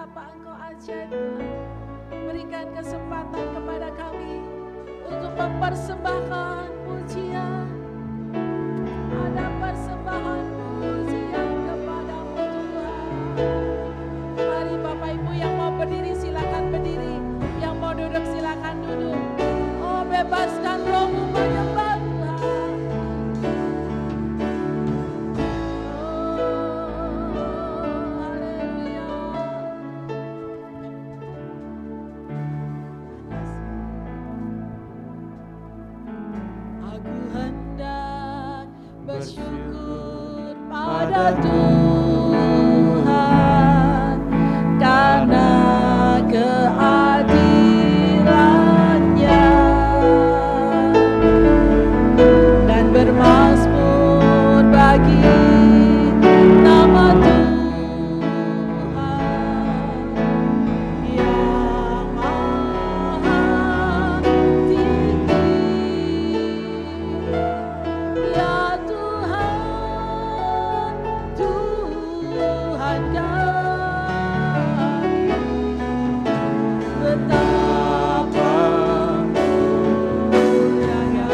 betapa Engkau ajaib Tuhan. Berikan kesempatan kepada kami untuk mempersembahkan pujian. Ada persembahan pujian kepadamu Tuhan. Mari Bapak Ibu yang mau berdiri silakan berdiri, yang mau duduk silakan duduk. Oh, bebaskan rohmu menyembah Tuhan. Bersyukur pada Tuhan karena keadilannya dan bermazmur bagi nama Tuhan yang maha tinggi. Ya Tuhan, Tuhan kami, betapa mulianya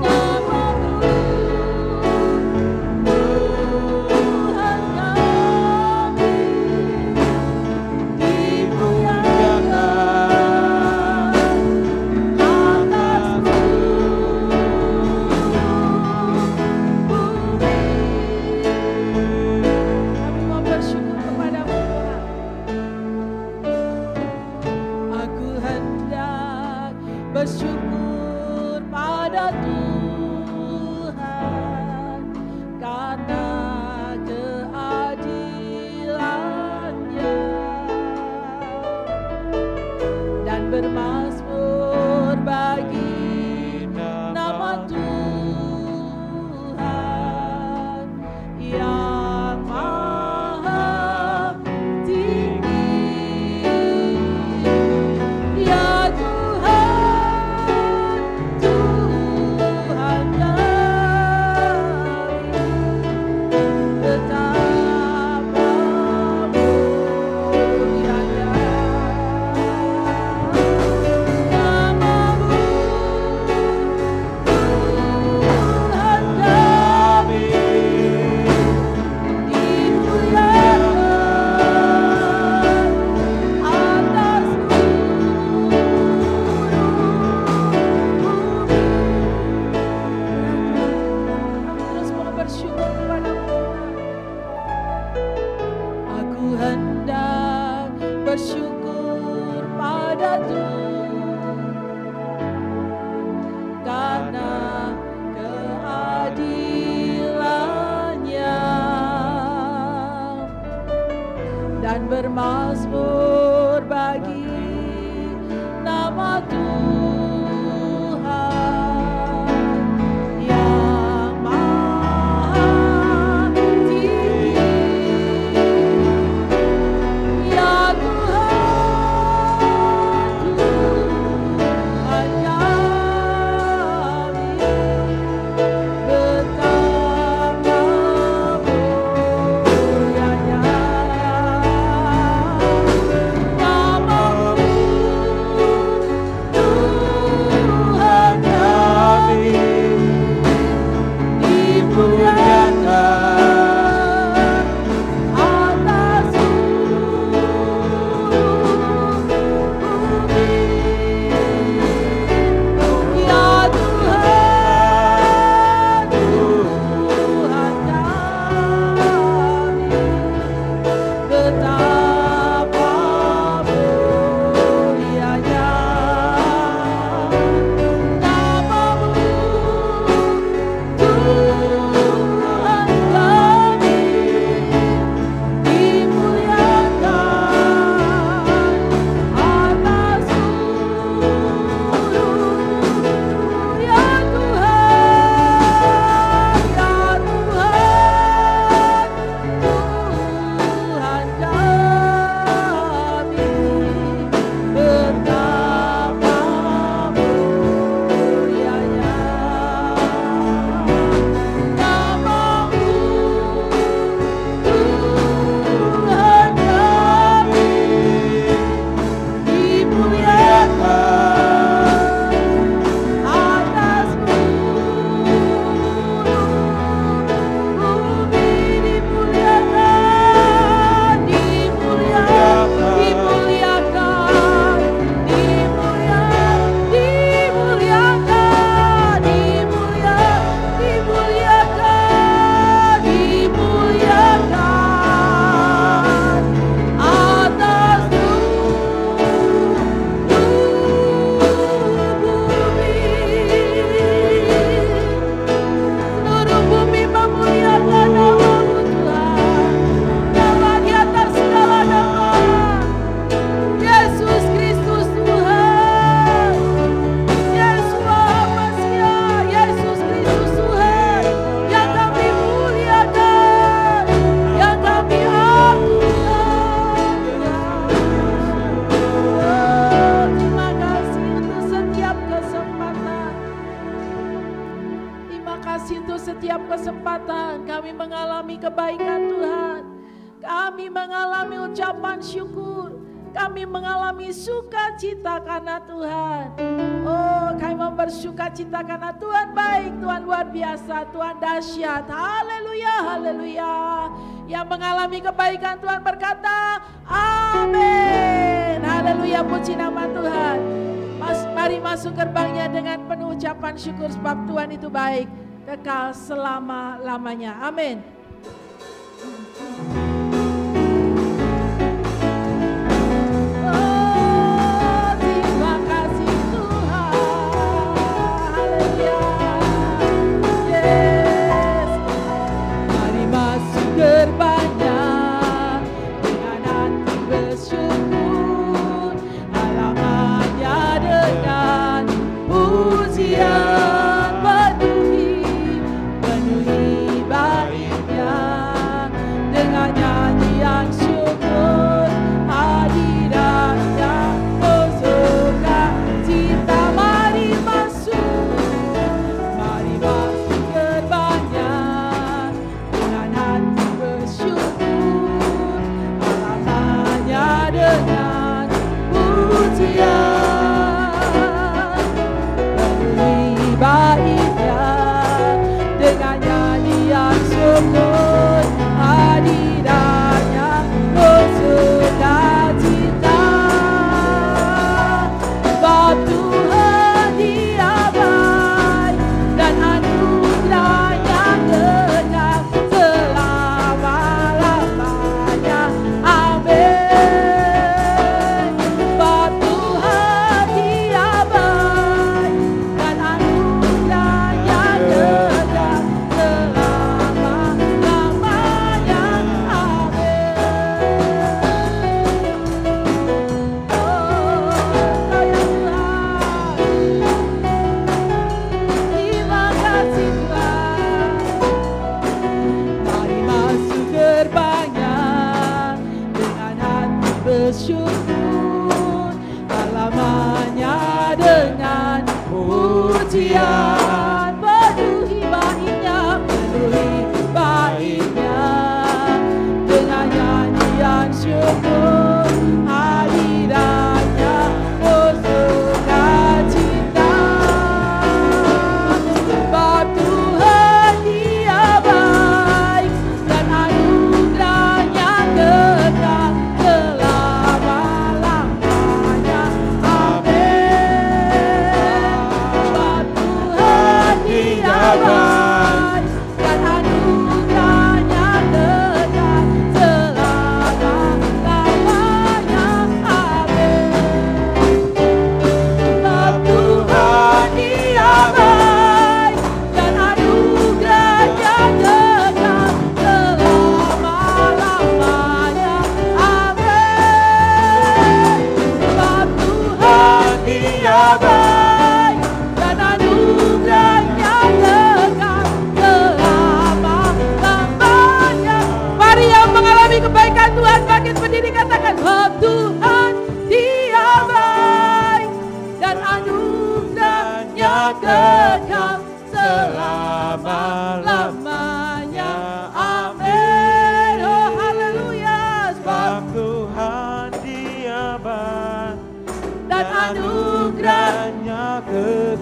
nama-Mu, Tuhan kami, dimuliakan atas kami mau bersyukur kepadamu Tuhan. Aku hendak bersyukur pada Tuhan karena keadilannya dan bermazmur bagi nama Tuhan yang maha tinggi. Ya Tuhan, Tuhan kami, betapa mulianya nama-Mu, Tuhan kami, dimuliakan atas seluruh bumi. Terus mau bersyukur kepadamu Tuhan. Aku hendak bersyukur pada Tuhan karena keadilannya dan bermazmur bagi nama Tuhan yang maha tinggi. Ya Tuhan, Tuhan kami, betapa mulianya Tuhan. Kami mengalami kebaikan Tuhan. Kami mengalami ucapan syukur. Kami mengalami sukacita karena Tuhan. Oh, kami bersuka-cita karena Tuhan baik, Tuhan luar biasa, Tuhan dahsyat. Haleluya, haleluya. Yang mengalami kebaikan Tuhan berkata, amin. Haleluya, puji nama Tuhan. Mari masuk gerbangnya dengan penuh ucapan syukur sebab Tuhan itu baik, kekal selama-lamanya. Amin.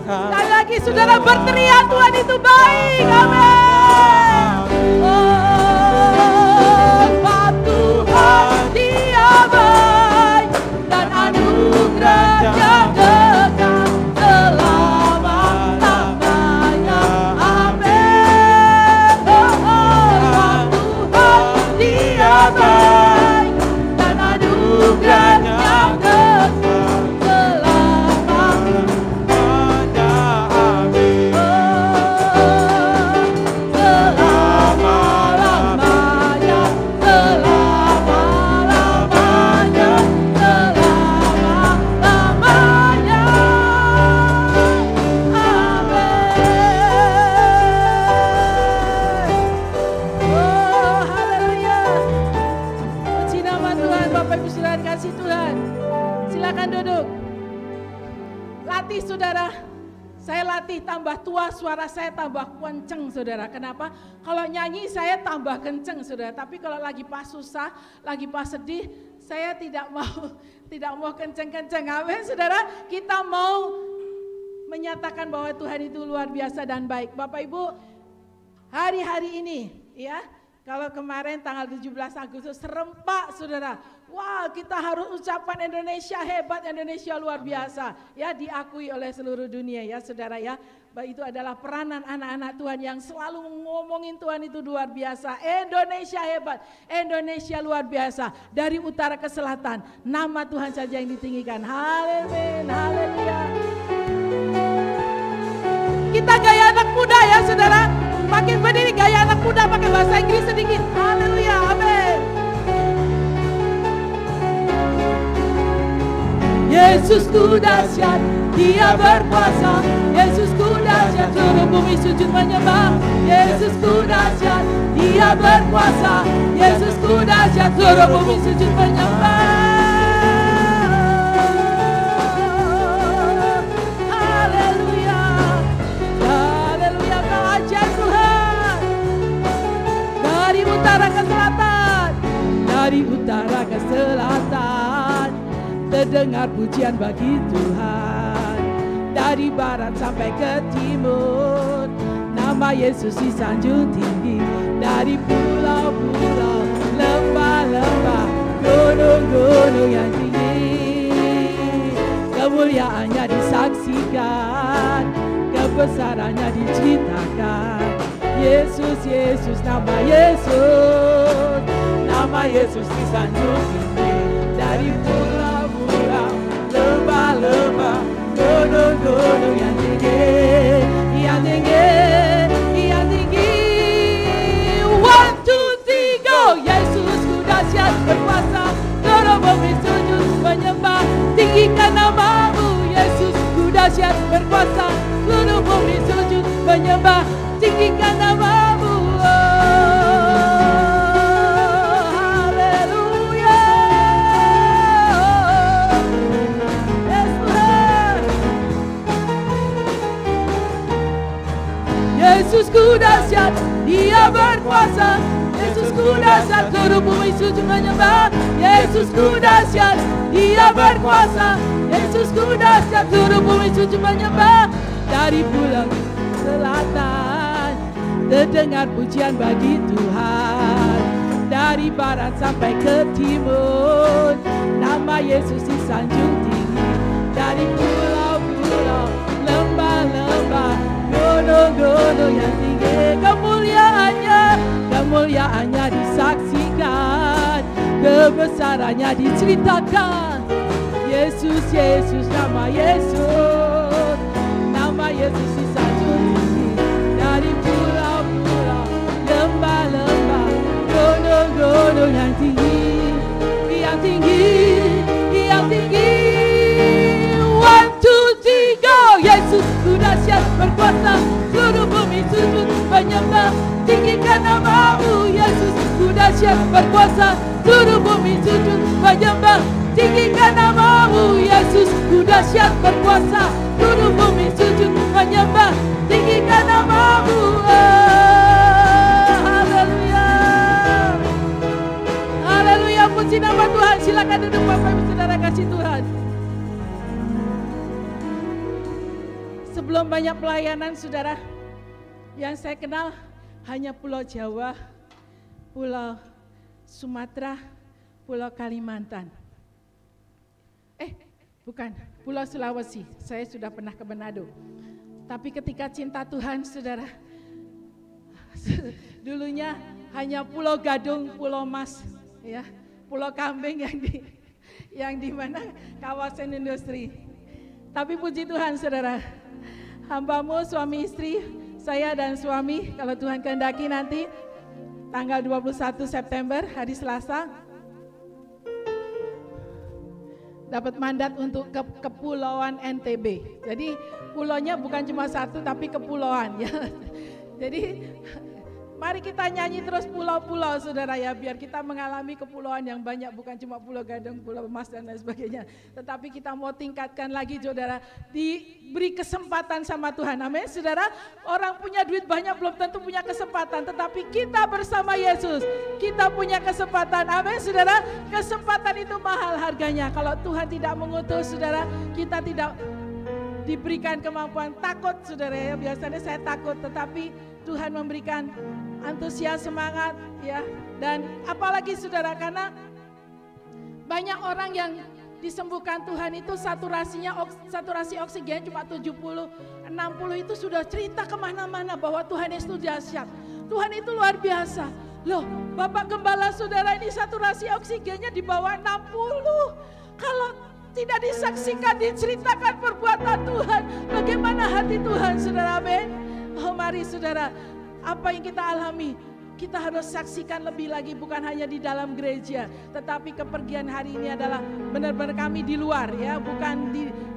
Sekali lagi saudara berteriak, Tuhan itu baik. Amin. Oh, sebab Tuhan Dia baik dan anugerahnya kekal selama-lamanya. Amin. Oh, sebab Tuhan Dia baik dan anugerahnya kekal. Saya latih tambah tua, suara saya tambah kenceng, saudara. Kenapa? Kalau nyanyi saya tambah kenceng, saudara. Tapi kalau lagi pas susah, lagi pas sedih, saya tidak mau kenceng-kenceng. Amin, saudara. Kita mau menyatakan bahwa Tuhan itu luar biasa dan baik. Bapak Ibu, hari-hari ini, ya, kalau kemarin tanggal 17 Agustus serempak, saudara. Wah, kita harus ucapan Indonesia hebat, Indonesia luar biasa. Ya, diakui oleh seluruh dunia ya, saudara ya. Itu adalah peranan anak-anak Tuhan yang selalu ngomongin Tuhan itu luar biasa. Indonesia hebat, Indonesia luar biasa. Dari utara ke selatan, nama Tuhan saja yang ditinggikan. Haleluya. Kita gaya anak muda ya, saudara. Makin berdiri gaya anak muda pakai bahasa Inggris sedikit. Haleluya, amin. Yesusku dahsyat, Dia berkuasa. Yesusku dahsyat, seluruh bumi sujud menyembah. Yesusku dahsyat, Dia berkuasa. Yesusku dahsyat, seluruh bumi sujud menyembah. Haleluya, haleluya, Kau ajaib Tuhan. Dari utara ke selatan, dari utara ke selatan, terdengar pujian bagi Tuhan. Dari barat sampai ke timur, nama Yesus disanjung tinggi. Dari pulau-pulau, lembah-lembah, gunung-gunung yang tinggi, kemuliaannya disaksikan, kebesarannya diceritakan. Yesus, Yesus, nama Yesus, nama Yesus disanjung tinggi. Dari pulau-pulau, lembah-lembah, gunung-gunung yang tinggi, yang tinggi, yang tinggi. 1, 2, 3, go! Yesus ku dahsyat berkuasa, seluruh bumi sujud menyembah. Tinggikan namamu, Yesus ku dahsyat berkuasa, seluruh bumi sujud menyembah. Tinggikan namamu. Yesusku dahsyat, Dia berkuasa. Yesusku dahsyat, seluruh bumi sujud menyembah. Yesusku dahsyat, Dia berkuasa. Yesusku dahsyat, seluruh bumi sujud menyembah. Dari pulau selatan, terdengar pujian bagi Tuhan. Dari barat sampai ke timur, nama Yesus disanjung tinggi. Dari pulau-pulau, lembah-lembah, gunung-gunung yang tinggi, kemuliaannya disaksikan, kebesarannya diceritakan. Yesus, Yesus, nama Yesus, nama Yesus disanjung tinggi. Dari pulau-pulau, lembah-lembah, gunung-gunung yang tinggi, yang tinggi, yang tinggi. 1, 2, 3, go! Yesus ku dahsyat berkuasa, seluruh bumi sujud menyembah. Tinggikan namamu, Yesus ku dahsyat berkuasa, seluruh bumi sujud menyembah. Tinggikan namamu, Yesus ku dahsyat berkuasa, seluruh bumi sujud menyembah. Tinggikan namamu. Haleluya, haleluya, puji nama Tuhan. Silakan duduk Bapak Ibu Saudara kasih Tuhan. Sebelum banyak pelayanan, saudara, yang saya kenal hanya Pulau Jawa, Pulau Sumatera, Pulau Kalimantan. Bukan, Pulau Sulawesi. Saya sudah pernah ke Manado. Tapi ketika cinta Tuhan, saudara, dulunya hanya Pulau Gadung, Pulau Mas, ya, Pulau Kambing yang di mana kawasan industri. Tapi puji Tuhan, saudara. Hambamu suami istri, saya dan suami, kalau Tuhan kehendaki nanti tanggal 21 September hari Selasa dapat mandat untuk ke Kepulauan NTB. Jadi pulaunya bukan cuma satu tapi kepulauan ya. Jadi Mari kita nyanyi terus pulau-pulau saudara ya, biar kita mengalami kepulauan yang banyak, bukan cuma Pulau Gadung, Pulau Mas dan lain sebagainya. Tetapi kita mau tingkatkan lagi saudara, diberi kesempatan sama Tuhan, amin saudara. Orang punya duit banyak belum tentu punya kesempatan, tetapi kita bersama Yesus, kita punya kesempatan, amin saudara. Kesempatan itu mahal harganya, kalau Tuhan tidak mengutus saudara, kita tidak diberikan kemampuan. Takut saudara ya, biasanya saya takut, tetapi Tuhan memberikan antusias, semangat ya. Dan apalagi saudara, karena banyak orang yang disembuhkan Tuhan itu saturasi oksigen cuma 70, 60 itu sudah cerita kemana-mana bahwa Tuhan itu dahsyat, Tuhan itu luar biasa. Loh, Bapak Gembala saudara, ini saturasi oksigennya di bawah 60. Kalau tidak disaksikan, diceritakan perbuatan Tuhan, bagaimana hati Tuhan saudara, amin. Oh mari saudara, apa yang kita alami, kita harus saksikan lebih lagi, bukan hanya di dalam gereja, tetapi kepergian hari ini adalah benar-benar kami di luar ya,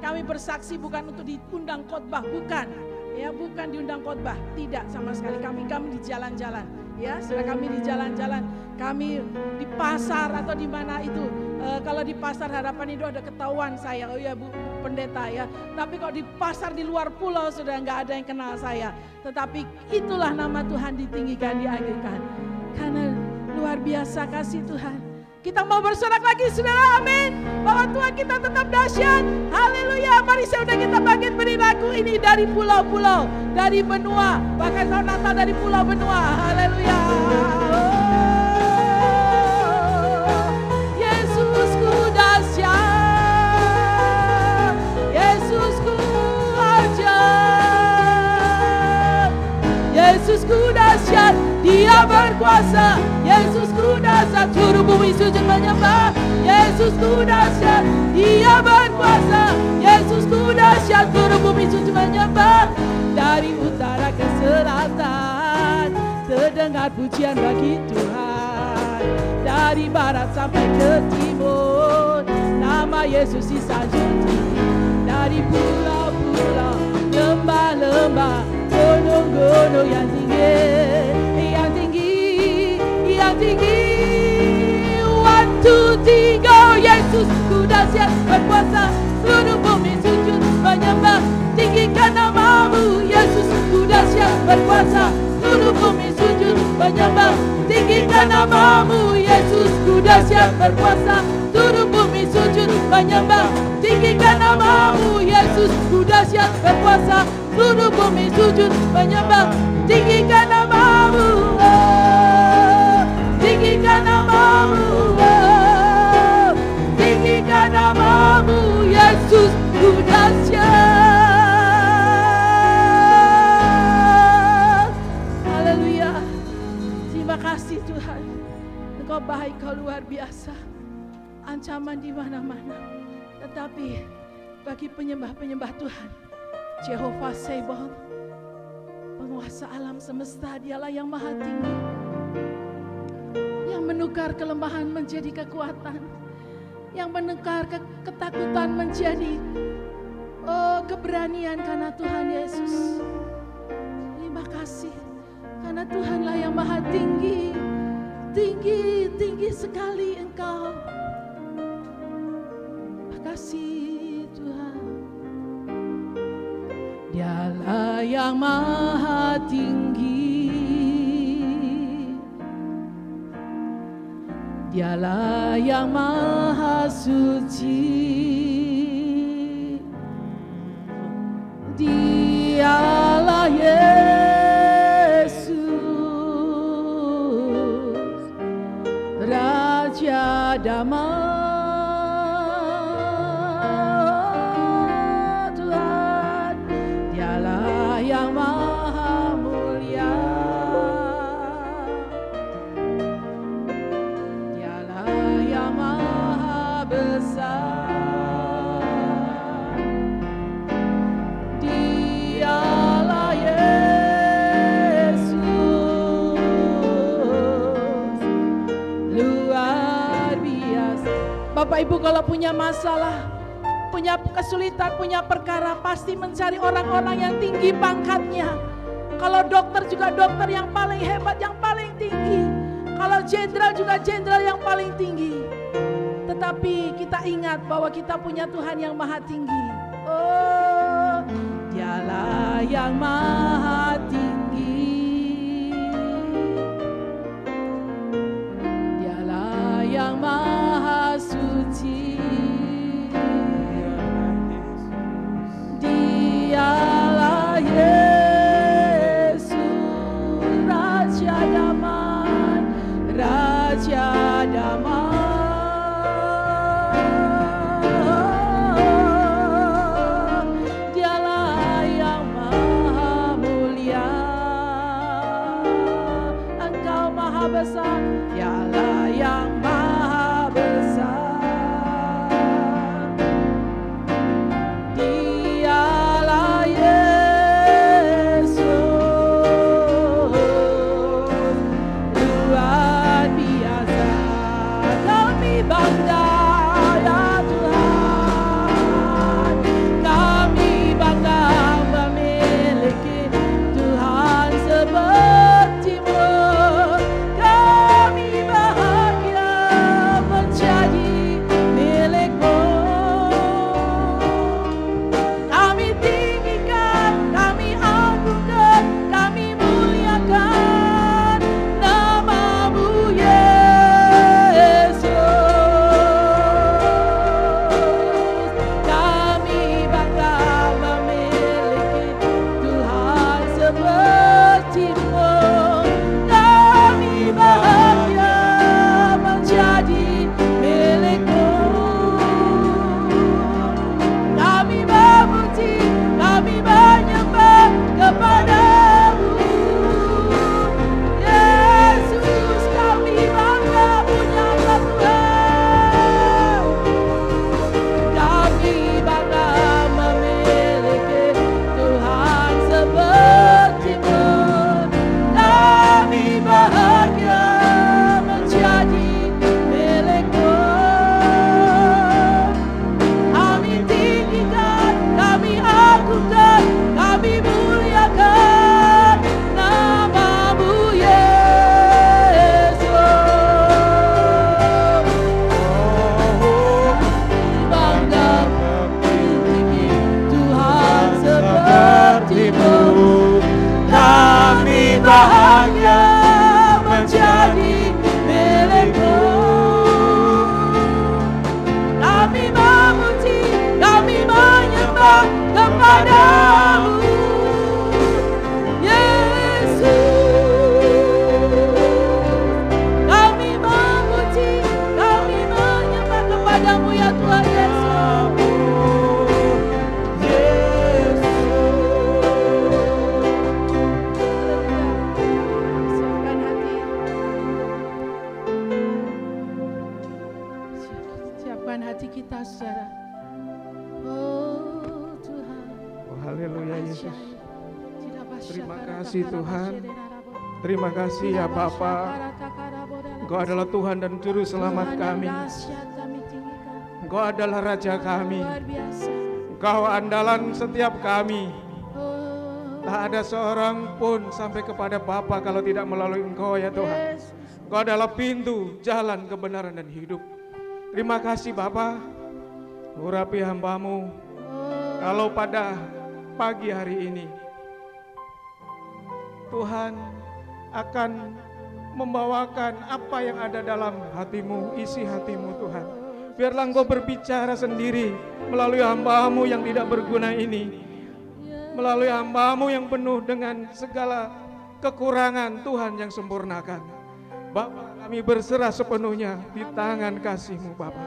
kami bersaksi bukan untuk diundang khotbah, bukan ya, bukan diundang khotbah, tidak sama sekali. Kami di jalan-jalan ya, sudah kami di jalan-jalan, kami di pasar atau di mana itu. Kalau di pasar Harapan itu ada ketahuan saya, oh ya Bu Pendeta ya. Tapi kalau di pasar di luar pulau sudah nggak ada yang kenal saya. Tetapi itulah nama Tuhan ditinggikan, diagungkan. Karena luar biasa kasih Tuhan. Kita mau bersorak lagi saudara, amin. Bahwa Tuhan kita tetap dahsyat. Haleluya. Mari saudara kita bangkit beri lagu ini dari pulau-pulau, dari benua. Bahkan tahun Natal dari pulau benua. Haleluya. Yesusku dahsyat, Dia berkuasa. Yesusku dahsyat, seluruh bumi sujud menyembah. Yesusku dahsyat, Dia berkuasa. Yesusku dahsyat, seluruh bumi sujud menyembah. Dari utara ke selatan terdengar pujian bagi Tuhan. Dari barat sampai ke timur nama Yesus disanjung. Dari pulau-pulau, lembah-lembah, gunung-gunung yang tinggi, yang tinggi, yang tinggi. 1, 2, 3, Yesusku dahsyat berkuasa, seluruh bumi sujud menyembah. Tinggikan namamu, Yesusku dahsyat berkuasa, seluruh bumi sujud menyembah. Tinggikan namamu, Yesusku dahsyat berkuasa, seluruh bumi sujud menyembah. Tinggikan namamu, Yesusku dahsyat berkuasa, seluruh bumi sujud menyembah. Tinggikan namamu, tinggikan namamu, tinggikan namamu, Yesusku dahsyat. Haleluya. Terima kasih Tuhan, Engkau baik, Kau luar biasa. Ancaman di mana-mana, tetapi bagi penyembah-penyembah Tuhan, Jehovah Sebaot, penguasa alam semesta, Dialah yang maha tinggi, yang menukar kelemahan menjadi kekuatan, yang menukar ketakutan menjadi keberanian karena Tuhan Yesus. Terima kasih, karena Tuhanlah yang maha tinggi, tinggi, tinggi sekali Engkau. Terima kasih Tuhan. Dialah yang maha tinggi, Dialah yang maha suci, Dialah Yesus, Raja damai. Bapak Ibu kalau punya masalah, punya kesulitan, punya perkara, pasti mencari orang-orang yang tinggi pangkatnya. Kalau dokter juga dokter yang paling hebat, yang paling tinggi. Kalau jenderal juga jenderal yang paling tinggi. Tetapi kita ingat bahwa kita punya Tuhan yang maha tinggi. Oh, Dialah yang maha tinggi. Dialah yang maha suci. Dialah Yesus, Raja damai, Raja damai. Dialah yang maha mulia, Engkau maha besar. Dialah yang maha besar. Dialah Yesus, luar biasa. Kami bangga ya Tuhan, kami bangga memiliki Tuhan seperti-Mu. Kami bahagia menjadi milik-Mu. Kami tinggikan, kami agungkan, kami muliakan nama-Mu Yesus. Kami bangga memiliki Tuhan seperti-Mu. Kami bahagia menjadi milik-Mu. Kami memuji, kami menyembah kepada-Mu. Yesus, kami bangga punya Tuhan. Kami bangga memiliki Tuhan seperti-Mu. Kami bahagia menjadi milik-Mu. Kami tinggikan, kami agungkan, kami muliakan nama-Mu Yesus. Bangga memiliki Tuhan seperti-Mu. Kami bahagia menjadi milik-Mu. Kami memuji, kami menyembah kepada-Mu Yesus. Kami memuji, kami menyembah kepada-Mu ya Tuhan Yesus. Siapkan hati. Siapkan hati kita, saudara. Oh Tuhan. Oh, haleluya Yesus. Terima kasih Tuhan. Terima kasih ya Bapa. Engkau adalah Tuhan dan Juru Selamat kami. Engkau adalah Raja kami. Engkau andalan setiap kami. Tak ada seorang pun sampai kepada Bapa kalau tidak melalui Engkau ya Tuhan. Engkau adalah pintu, jalan, kebenaran dan hidup. Terima kasih Bapa. Urapi hamba-Mu. Kalau pada pagi hari ini Tuhan akan membawakan apa yang ada dalam hati-Mu, isi hati-Mu Tuhan. Biarlah Engkau berbicara sendiri melalui hamba-Mu yang tidak berguna ini. Melalui hamba-Mu yang penuh dengan segala kekurangan, Tuhan yang sempurnakan. Bapa, kami berserah sepenuhnya di tangan kasih-Mu Bapa.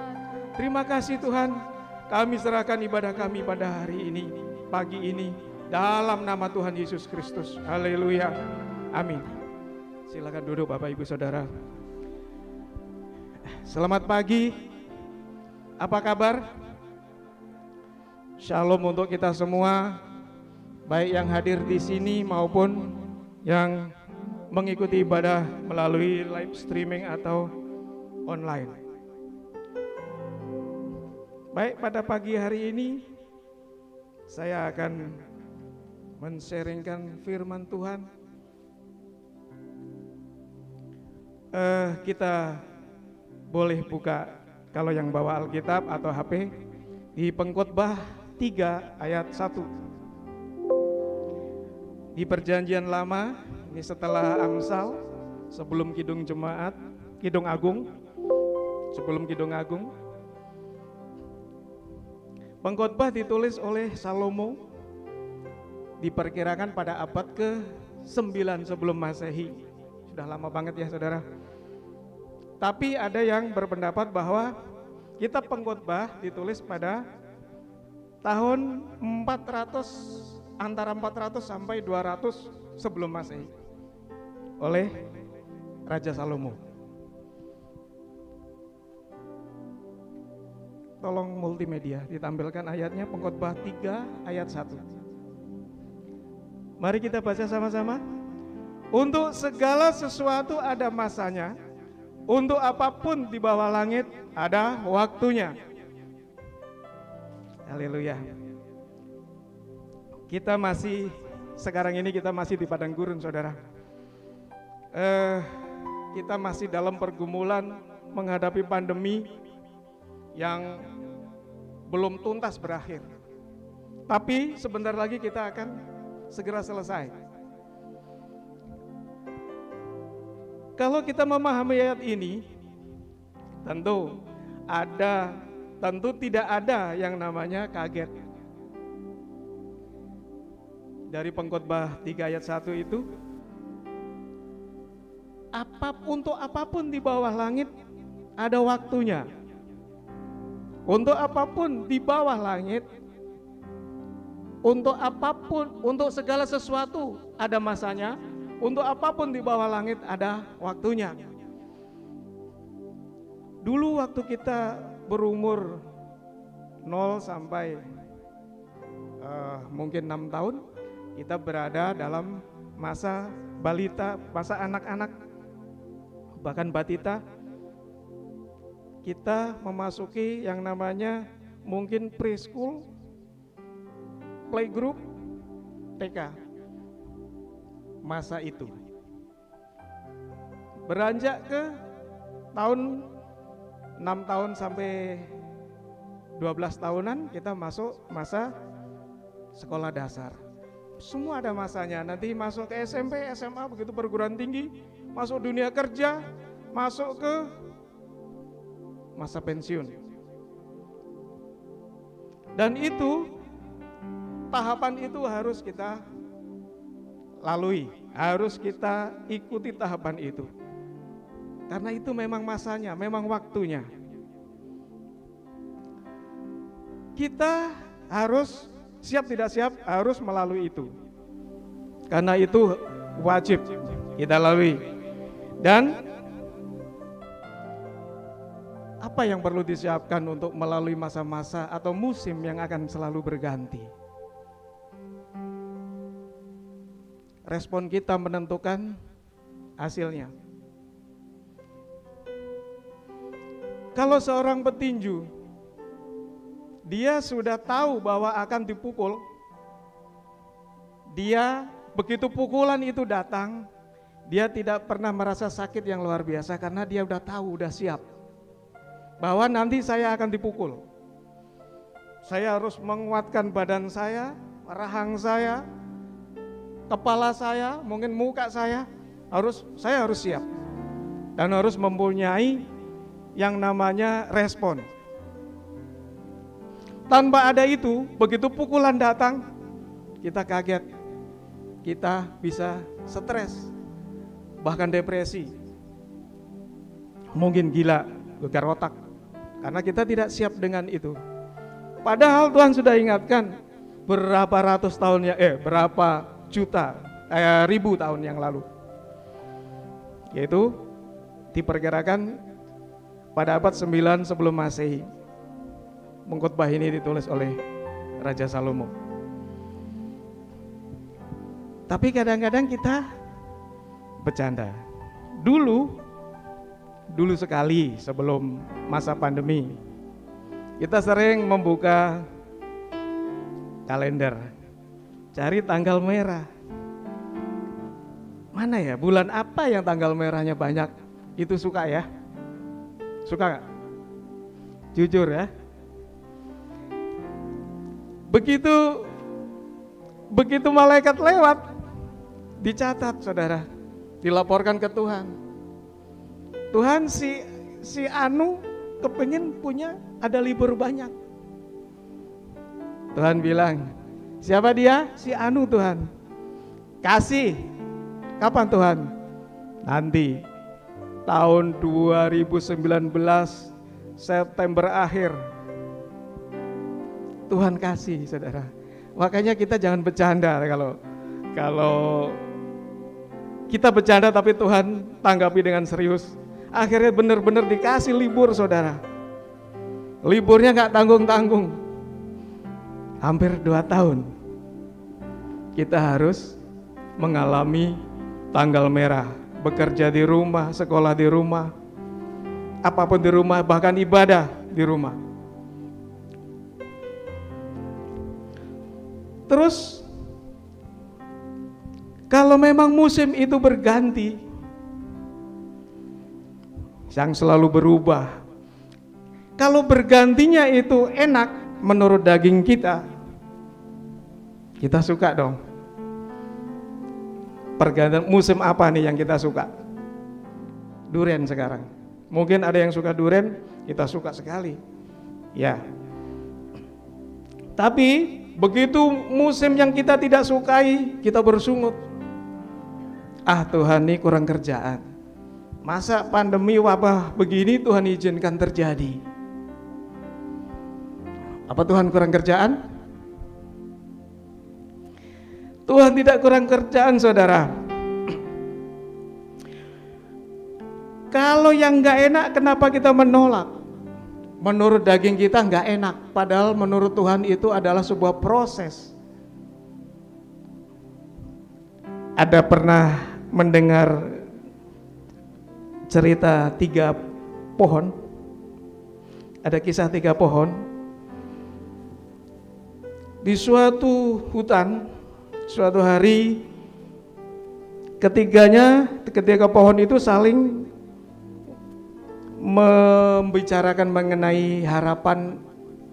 Terima kasih Tuhan, kami serahkan ibadah kami pada hari ini, pagi ini, dalam nama Tuhan Yesus Kristus. Haleluya, amin. Silakan duduk Bapak Ibu Saudara. Selamat pagi, apa kabar? Shalom untuk kita semua, baik yang hadir di sini maupun yang mengikuti ibadah melalui live streaming atau online. Baik, pada pagi hari ini saya akan men-sharingkan firman Tuhan. Kita boleh buka kalau yang bawa Alkitab atau HP di Pengkhotbah 3 ayat 1. Di Perjanjian Lama, ini setelah Amsal, sebelum Kidung Agung, sebelum Kidung Agung. Pengkhotbah ditulis oleh Salomo, diperkirakan pada abad ke-9 sebelum Masehi. Sudah lama banget ya saudara. Tapi ada yang berpendapat bahwa kitab Pengkhotbah ditulis pada tahun 400, antara 400 sampai 200 sebelum Masehi oleh Raja Salomo. Tolong multimedia ditampilkan ayatnya, Pengkhotbah 3 ayat 1. Mari kita baca sama-sama. Untuk segala sesuatu ada masanya, untuk apapun di bawah langit ada waktunya. Haleluya. Sekarang ini kita masih di padang gurun saudara. Kita masih dalam pergumulan menghadapi pandemi yang belum tuntas berakhir. Tapi sebentar lagi kita akan segera selesai. Kalau kita memahami ayat ini, tentu tidak ada yang namanya kaget. Dari Pengkhotbah 3 ayat 1 itu, untuk apapun di bawah langit ada waktunya. Untuk apapun di bawah langit, untuk apapun, untuk segala sesuatu ada masanya. Untuk apapun di bawah langit ada waktunya. Dulu waktu kita berumur 0 sampai mungkin 6 tahun, kita berada dalam masa balita, masa anak-anak, bahkan batita. Kita memasuki yang namanya mungkin preschool, playgroup, TK. Masa itu beranjak ke tahun 6 tahun sampai 12 tahunan kita masuk masa sekolah dasar. Semua ada masanya. Nanti masuk ke SMP, SMA, begitu perguruan tinggi, masuk dunia kerja, masuk ke masa pensiun. Dan itu tahapan itu harus kita lalui, harus kita ikuti tahapan itu. Karena itu memang masanya, memang waktunya. Kita harus siap tidak siap harus melalui itu. Karena itu wajib kita lalui. Dan apa yang perlu disiapkan untuk melalui masa-masa atau musim yang akan selalu berganti? Respon kita menentukan hasilnya. Kalau seorang petinju, dia sudah tahu bahwa akan dipukul, dia begitu pukulan itu datang, dia tidak pernah merasa sakit yang luar biasa karena dia udah tahu, udah siap bahwa nanti saya akan dipukul. Saya harus menguatkan badan saya, rahang saya, kepala saya, mungkin muka saya harus siap dan harus mempunyai yang namanya respon. Tanpa ada itu, begitu pukulan datang, kita kaget, kita bisa stres, bahkan depresi, mungkin gila, gegar otak, karena kita tidak siap dengan itu. Padahal Tuhan sudah ingatkan berapa ratus tahun berapa ribu tahun yang lalu, yaitu diperkirakan pada abad 9 sebelum Masehi. Pengkhotbah ini ditulis oleh Raja Salomo. Tapi kadang-kadang kita bercanda. Dulu sekali sebelum masa pandemi, kita sering membuka kalender cari tanggal merah. Mana ya, bulan apa yang tanggal merahnya banyak? Itu suka ya? Suka gak? Jujur ya. Begitu malaikat lewat, dicatat saudara, dilaporkan ke Tuhan. Tuhan, si Anu kepengin punya ada libur banyak. Tuhan bilang, siapa dia? Si Anu Tuhan. Kasih. Kapan Tuhan? Nanti tahun 2019 September akhir. Tuhan kasih saudara. Makanya kita jangan bercanda kalau kita bercanda tapi Tuhan tanggapi dengan serius. Akhirnya benar-benar dikasih libur saudara. Liburnya gak tanggung-tanggung. Hampir 2 tahun kita harus mengalami tanggal merah. Bekerja di rumah, sekolah di rumah, apapun di rumah, bahkan ibadah di rumah. Terus kalau memang musim itu berganti, yang selalu berubah, kalau bergantinya itu enak menurut daging kita suka dong. Pergantian musim apa nih yang kita suka? Durian sekarang. Mungkin ada yang suka durian, kita suka sekali. Ya. Tapi begitu musim yang kita tidak sukai, kita bersungut. Ah Tuhan, ini kurang kerjaan. Masa pandemi wabah begini Tuhan izinkan terjadi? Apa Tuhan kurang kerjaan? Tuhan tidak kurang kerjaan saudara. Kalau yang gak enak kenapa kita menolak? Menurut daging kita gak enak, padahal menurut Tuhan itu adalah sebuah proses. Ada pernah mendengar cerita 3 pohon? Ada kisah 3 pohon. Di suatu hutan, suatu hari ketika pohon itu saling membicarakan mengenai harapan,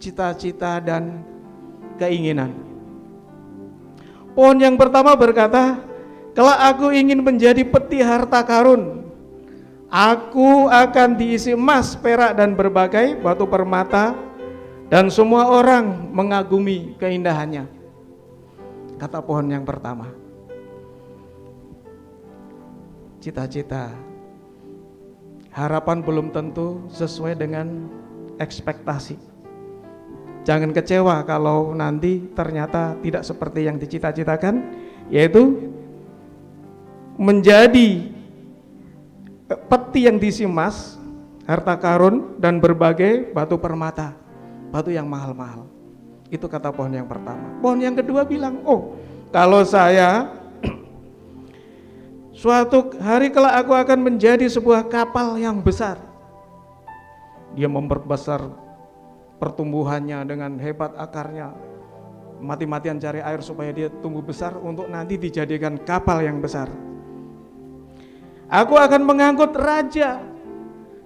cita-cita dan keinginan. Pohon yang pertama berkata, "Kelak aku ingin menjadi peti harta karun. Aku akan diisi emas, perak dan berbagai batu permata dan semua orang mengagumi keindahannya." Kata pohon yang pertama. Cita-cita, harapan belum tentu sesuai dengan ekspektasi. Jangan kecewa kalau nanti ternyata tidak seperti yang dicita-citakan, yaitu menjadi peti yang diisi emas, harta karun dan berbagai batu permata, batu yang mahal-mahal. Itu kata pohon yang pertama. Pohon yang kedua bilang, "Oh, kalau saya suatu hari kelak aku akan menjadi sebuah kapal yang besar." Dia memperbesar pertumbuhannya dengan hebat akarnya, mati-matian cari air supaya dia tumbuh besar untuk nanti dijadikan kapal yang besar. "Aku akan mengangkut raja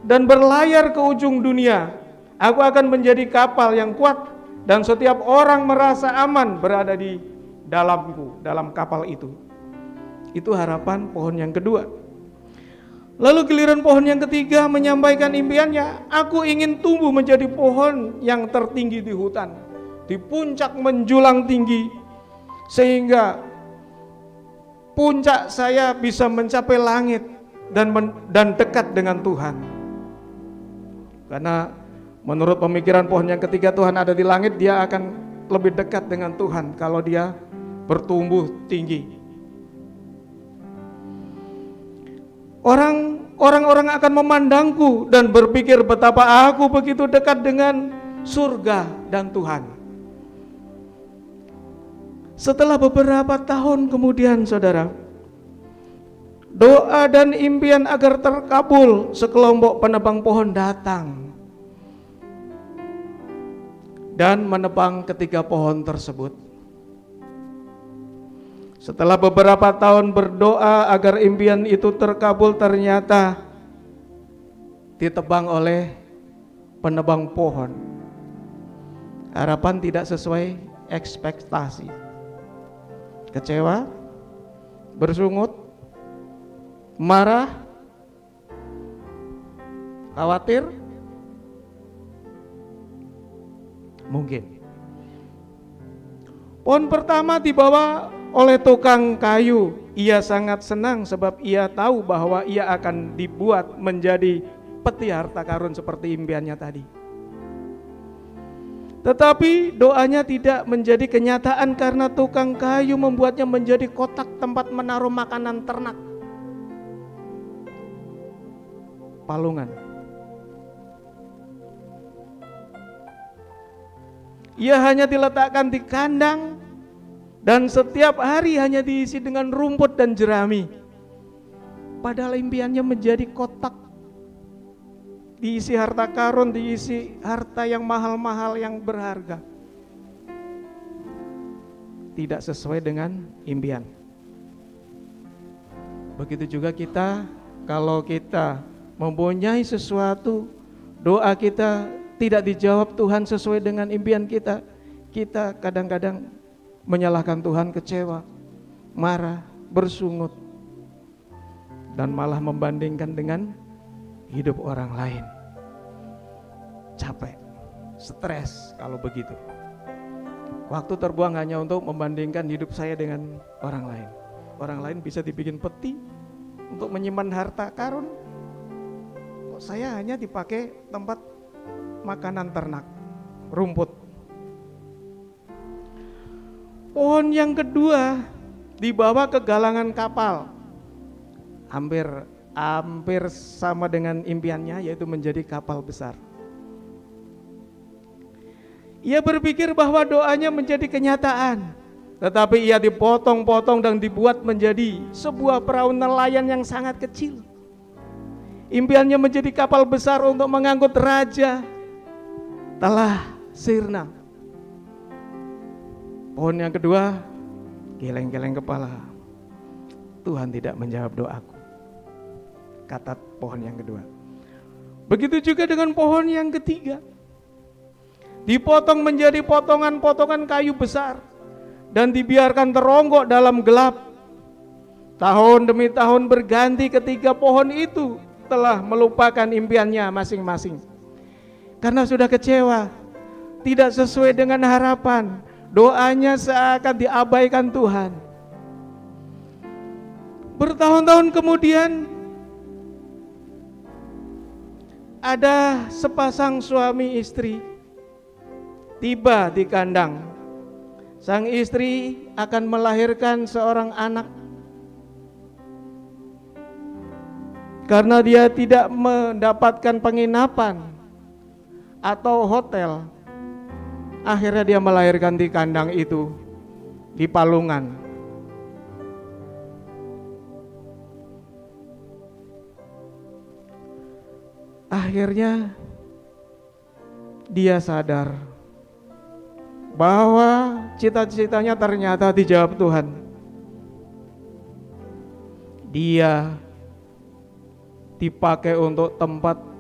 dan berlayar ke ujung dunia. Aku akan menjadi kapal yang kuat dan setiap orang merasa aman berada di dalamku, dalam kapal itu." Itu harapan pohon yang kedua. Lalu giliran pohon yang ketiga menyampaikan impiannya, "Aku ingin tumbuh menjadi pohon yang tertinggi di hutan, di puncak menjulang tinggi, sehingga puncak saya bisa mencapai langit dan dekat dengan Tuhan." Karena menurut pemikiran pohon yang ketiga, Tuhan ada di langit, dia akan lebih dekat dengan Tuhan kalau dia bertumbuh tinggi. Orang-orang akan memandangku dan berpikir betapa aku begitu dekat dengan surga dan Tuhan. Setelah beberapa tahun kemudian saudara, doa dan impian agar terkabul, sekelompok penebang pohon datang dan menebang ketiga pohon tersebut. Setelah beberapa tahun berdoa agar impian itu terkabul, ternyata ditebang oleh penebang pohon. Harapan tidak sesuai ekspektasi. Kecewa, bersungut, marah, khawatir, mungkin. Pohon pertama dibawa oleh tukang kayu. Ia sangat senang sebab ia tahu bahwa ia akan dibuat menjadi peti harta karun seperti impiannya tadi. Tetapi doanya tidak menjadi kenyataan karena tukang kayu membuatnya menjadi kotak tempat menaruh makanan ternak. Palungan. Ia hanya diletakkan di kandang dan setiap hari hanya diisi dengan rumput dan jerami. Padahal impiannya menjadi kotak, diisi harta karun, diisi harta yang mahal-mahal yang berharga. Tidak sesuai dengan impian. Begitu juga kita, kalau kita mempunyai sesuatu, doa kita tidak dijawab Tuhan sesuai dengan impian kita, kita kadang-kadang menyalahkan Tuhan, kecewa, marah, bersungut, dan malah membandingkan dengan hidup orang lain. Capek, stres kalau begitu. Waktu terbuang hanya untuk membandingkan hidup saya dengan orang lain. Orang lain bisa dibikin peti untuk menyimpan harta karun, kok saya hanya dipakai tempat makanan ternak, rumput. Pohon yang kedua dibawa ke galangan kapal. Hampir sama dengan impiannya, yaitu menjadi kapal besar. Ia berpikir bahwa doanya menjadi kenyataan, tetapi ia dipotong-potong dan dibuat menjadi sebuah perahu nelayan yang sangat kecil. Impiannya menjadi kapal besar untuk mengangkut raja telah sirna. Pohon yang kedua, geleng-geleng kepala. Tuhan tidak menjawab doaku, kata pohon yang kedua. Begitu juga dengan pohon yang ketiga. Dipotong menjadi potongan-potongan kayu besar dan dibiarkan teronggok dalam gelap. Tahun demi tahun berganti ketika pohon itu telah melupakan impiannya masing-masing. Karena sudah kecewa, tidak sesuai dengan harapan, doanya seakan diabaikan Tuhan. Bertahun-tahun kemudian, ada sepasang suami istri tiba di kandang. Sang istri akan melahirkan seorang anak. Karena dia tidak mendapatkan penginapan atau hotel, akhirnya dia melahirkan di kandang itu, di palungan. Akhirnya dia sadar bahwa cita-citanya ternyata dijawab Tuhan. Dia dipakai untuk tempat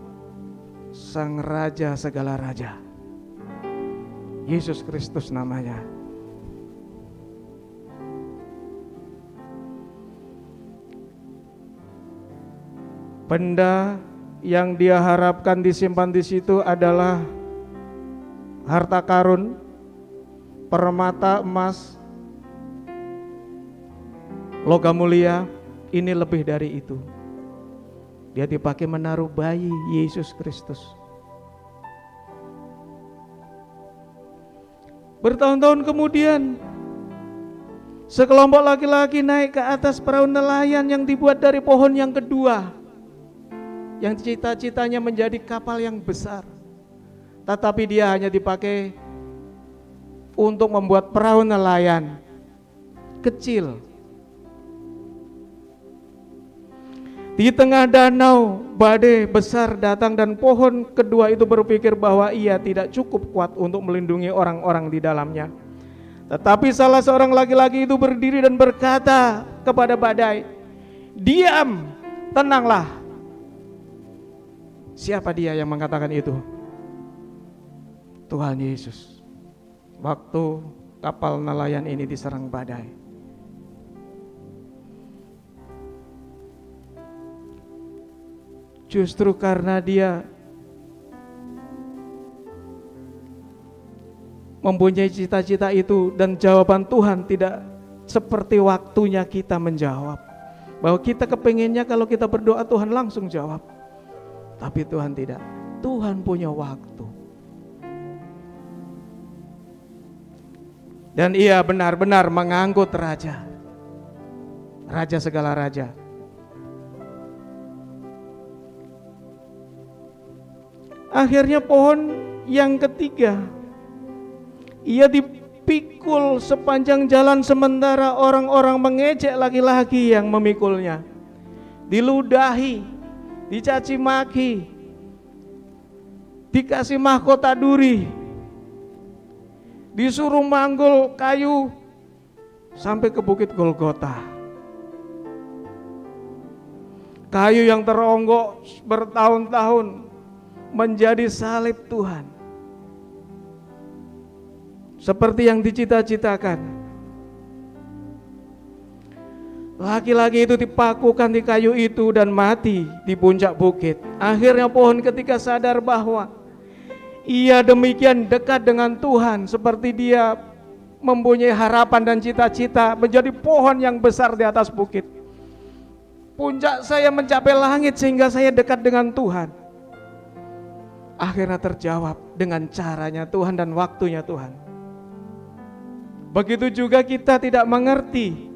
Sang Raja segala raja, Yesus Kristus namanya. Benda yang dia harapkan disimpan di situ adalah harta karun, permata emas, logam mulia. Ini lebih dari itu. Dia dipakai menaruh bayi Yesus Kristus. Bertahun-tahun kemudian, sekelompok laki-laki naik ke atas perahu nelayan yang dibuat dari pohon yang kedua, yang cita-citanya menjadi kapal yang besar. Tetapi dia hanya dipakai untuk membuat perahu nelayan kecil. Di tengah danau, badai besar datang dan pohon kedua itu berpikir bahwa ia tidak cukup kuat untuk melindungi orang-orang di dalamnya. Tetapi salah seorang laki-laki itu berdiri dan berkata kepada badai, "Diam, tenanglah." Siapa dia yang mengatakan itu? Tuhan Yesus. Waktu kapal nelayan ini diserang badai, justru karena dia mempunyai cita-cita itu dan jawaban Tuhan tidak seperti waktunya kita menjawab. Bahwa kita kepengennya kalau kita berdoa Tuhan langsung jawab. Tapi Tuhan tidak. Tuhan punya waktu. Dan ia benar-benar mengangkut raja. Raja segala raja. Akhirnya pohon yang ketiga, ia dipikul sepanjang jalan sementara orang-orang mengejek laki-laki yang memikulnya. Diludahi, dicaci maki, dikasih mahkota duri, disuruh manggul kayu sampai ke Bukit Golgota. Kayu yang teronggok bertahun-tahun menjadi salib Tuhan. Seperti yang dicita-citakan. Laki-laki itu dipakukan di kayu itu dan mati di puncak bukit. Akhirnya pohon ketika sadar bahwa ia demikian dekat dengan Tuhan, seperti dia mempunyai harapan dan cita-cita menjadi pohon yang besar di atas bukit. Puncak saya mencapai langit sehingga saya dekat dengan Tuhan. Akhirnya terjawab dengan caranya Tuhan dan waktunya Tuhan. Begitu juga kita tidak mengerti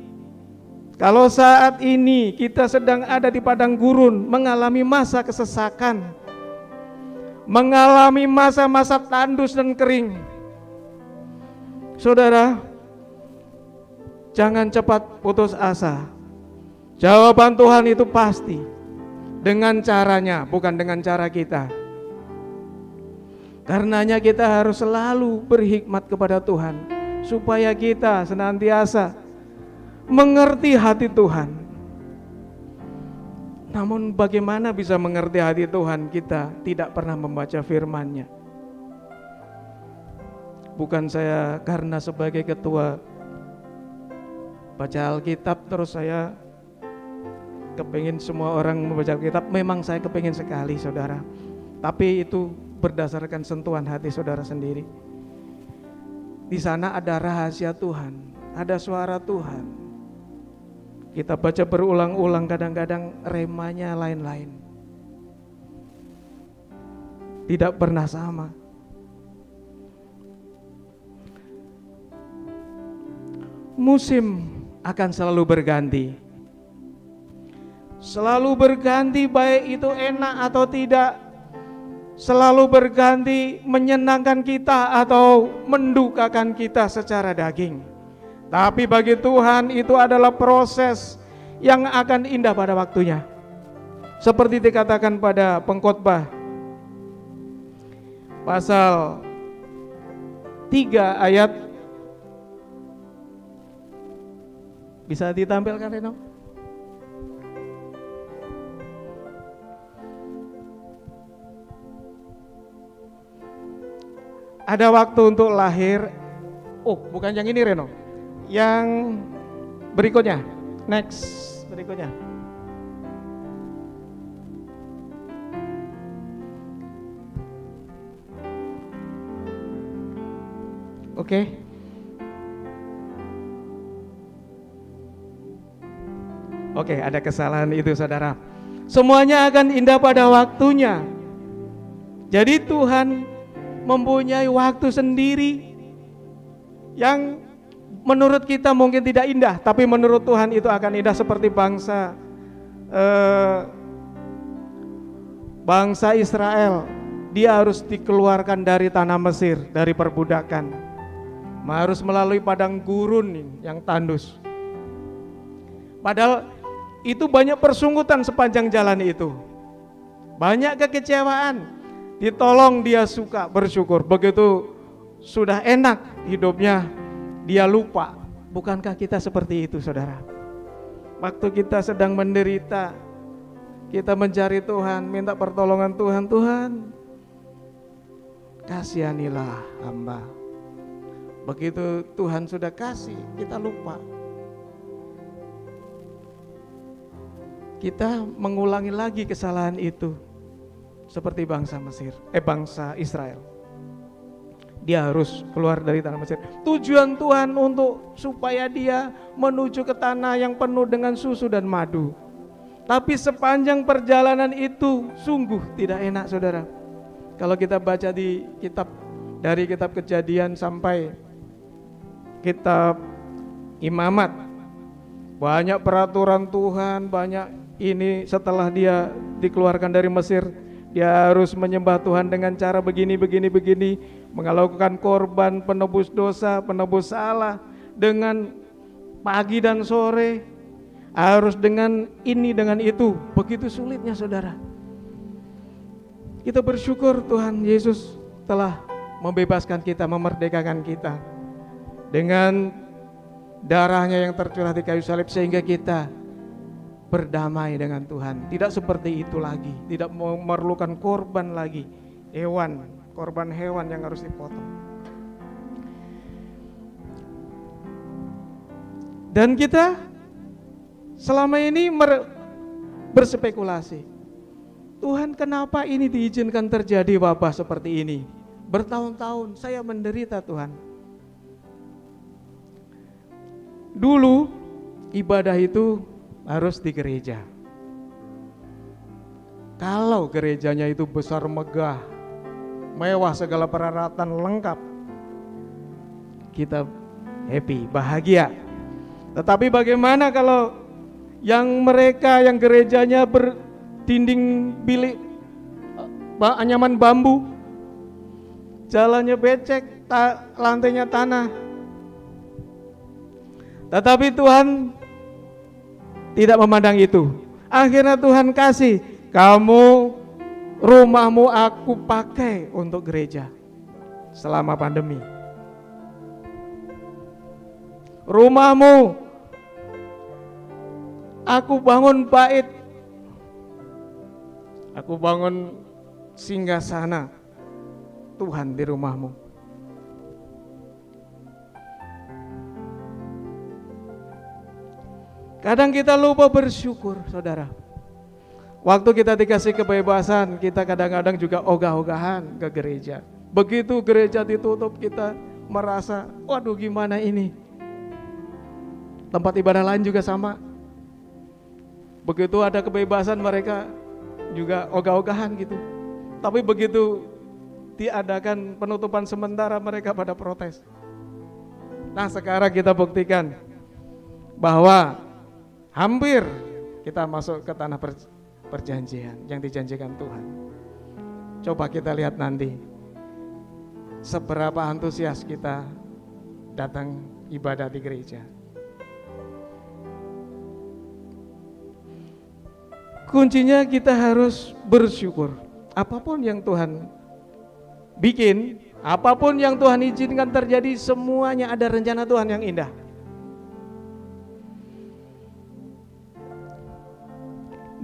kalau saat ini kita sedang ada di padang gurun, mengalami masa kesesakan, mengalami masa-masa tandus dan kering. Saudara, jangan cepat putus asa. Jawaban Tuhan itu pasti dengan caranya, bukan dengan cara kita. Karenanya kita harus selalu berhikmat kepada Tuhan, supaya kita senantiasa mengerti hati Tuhan. Namun bagaimana bisa mengerti hati Tuhan kita tidak pernah membaca firman-Nya? Bukan saya karena sebagai ketua baca Alkitab terus saya kepingin semua orang membaca Alkitab. Memang saya kepingin sekali, saudara. Tapi itu berdasarkan sentuhan hati saudara sendiri. Di sana ada rahasia Tuhan, ada suara Tuhan. Kita baca berulang-ulang, kadang-kadang remanya lain-lain. Tidak pernah sama. Musim akan selalu berganti. Selalu berganti, baik itu enak atau tidak. Selalu berganti, menyenangkan kita atau mendukakan kita secara daging. Tapi bagi Tuhan itu adalah proses yang akan indah pada waktunya. Seperti dikatakan pada Pengkhotbah pasal 3 ayat, bisa ditampilkan Reno? Ada waktu untuk lahir. Oh, bukan yang ini Reno. Yang berikutnya. Next, berikutnya. Oke. Oke, ada kesalahan itu saudara. Semuanya akan indah pada waktunya. Jadi Tuhan mempunyai waktu sendiri yang menurut kita mungkin tidak indah, tapi menurut Tuhan itu akan indah. Seperti bangsa Israel, dia harus dikeluarkan dari tanah Mesir, dari perbudakan, harus melalui padang gurun yang tandus. Padahal itu banyak persungkutan sepanjang jalan itu, banyak kekecewaan. Ditolong dia suka bersyukur. Begitu sudah enak hidupnya, dia lupa. Bukankah kita seperti itu, saudara? Waktu kita sedang menderita, kita mencari Tuhan, minta pertolongan Tuhan. Tuhan, kasihanilah hamba. Begitu Tuhan sudah kasih, kita lupa. Kita mengulangi lagi kesalahan itu. Seperti bangsa Israel. Dia harus keluar dari tanah Mesir. Tujuan Tuhan supaya dia menuju ke tanah yang penuh dengan susu dan madu. Tapi sepanjang perjalanan itu sungguh tidak enak, saudara. Kalau kita baca dari kitab Kejadian sampai kitab Imamat, banyak peraturan Tuhan, banyak ini. Setelah dia dikeluarkan dari Mesir, dia harus menyembah Tuhan dengan cara begini, melakukan korban penebus dosa, penebus salah, dengan pagi dan sore, harus dengan ini, dengan itu. Begitu sulitnya, saudara. Kita bersyukur Tuhan Yesus telah membebaskan kita, memerdekakan kita dengan darahnya yang tercurah di kayu salib, sehingga kita berdamai dengan Tuhan. Tidak seperti itu lagi, tidak memerlukan korban lagi, korban hewan yang harus dipotong. Dan kita selama ini berspekulasi, Tuhan, kenapa ini diizinkan terjadi wabah seperti ini? Bertahun-tahun saya menderita, Tuhan. Dulu ibadah itu harus di gereja. Kalau gerejanya itu besar, megah, mewah, segala peralatan lengkap, kita happy, bahagia. Tetapi bagaimana kalau yang gerejanya berdinding bilik anyaman bambu, jalannya becek, lantainya tanah. Tetapi Tuhan tidak memandang itu. Akhirnya Tuhan kasih, rumahmu aku pakai untuk gereja selama pandemi. Rumahmu aku bangun bait, aku bangun singgasana Tuhan di rumahmu. Kadang kita lupa bersyukur, saudara. Waktu kita dikasih kebebasan, kita kadang-kadang juga ogah-ogahan ke gereja. Begitu gereja ditutup, kita merasa, waduh gimana ini. Tempat ibadah lain juga sama. Begitu ada kebebasan, mereka juga ogah-ogahan gitu. Tapi begitu diadakan penutupan sementara, mereka pada protes. Nah, sekarang kita buktikan bahwa hampir kita masuk ke tanah perjanjian yang dijanjikan Tuhan. Coba kita lihat nanti seberapa antusias kita datang ibadah di gereja. Kuncinya kita harus bersyukur. Apapun yang Tuhan bikin, apapun yang Tuhan izinkan terjadi, semuanya ada rencana Tuhan yang indah.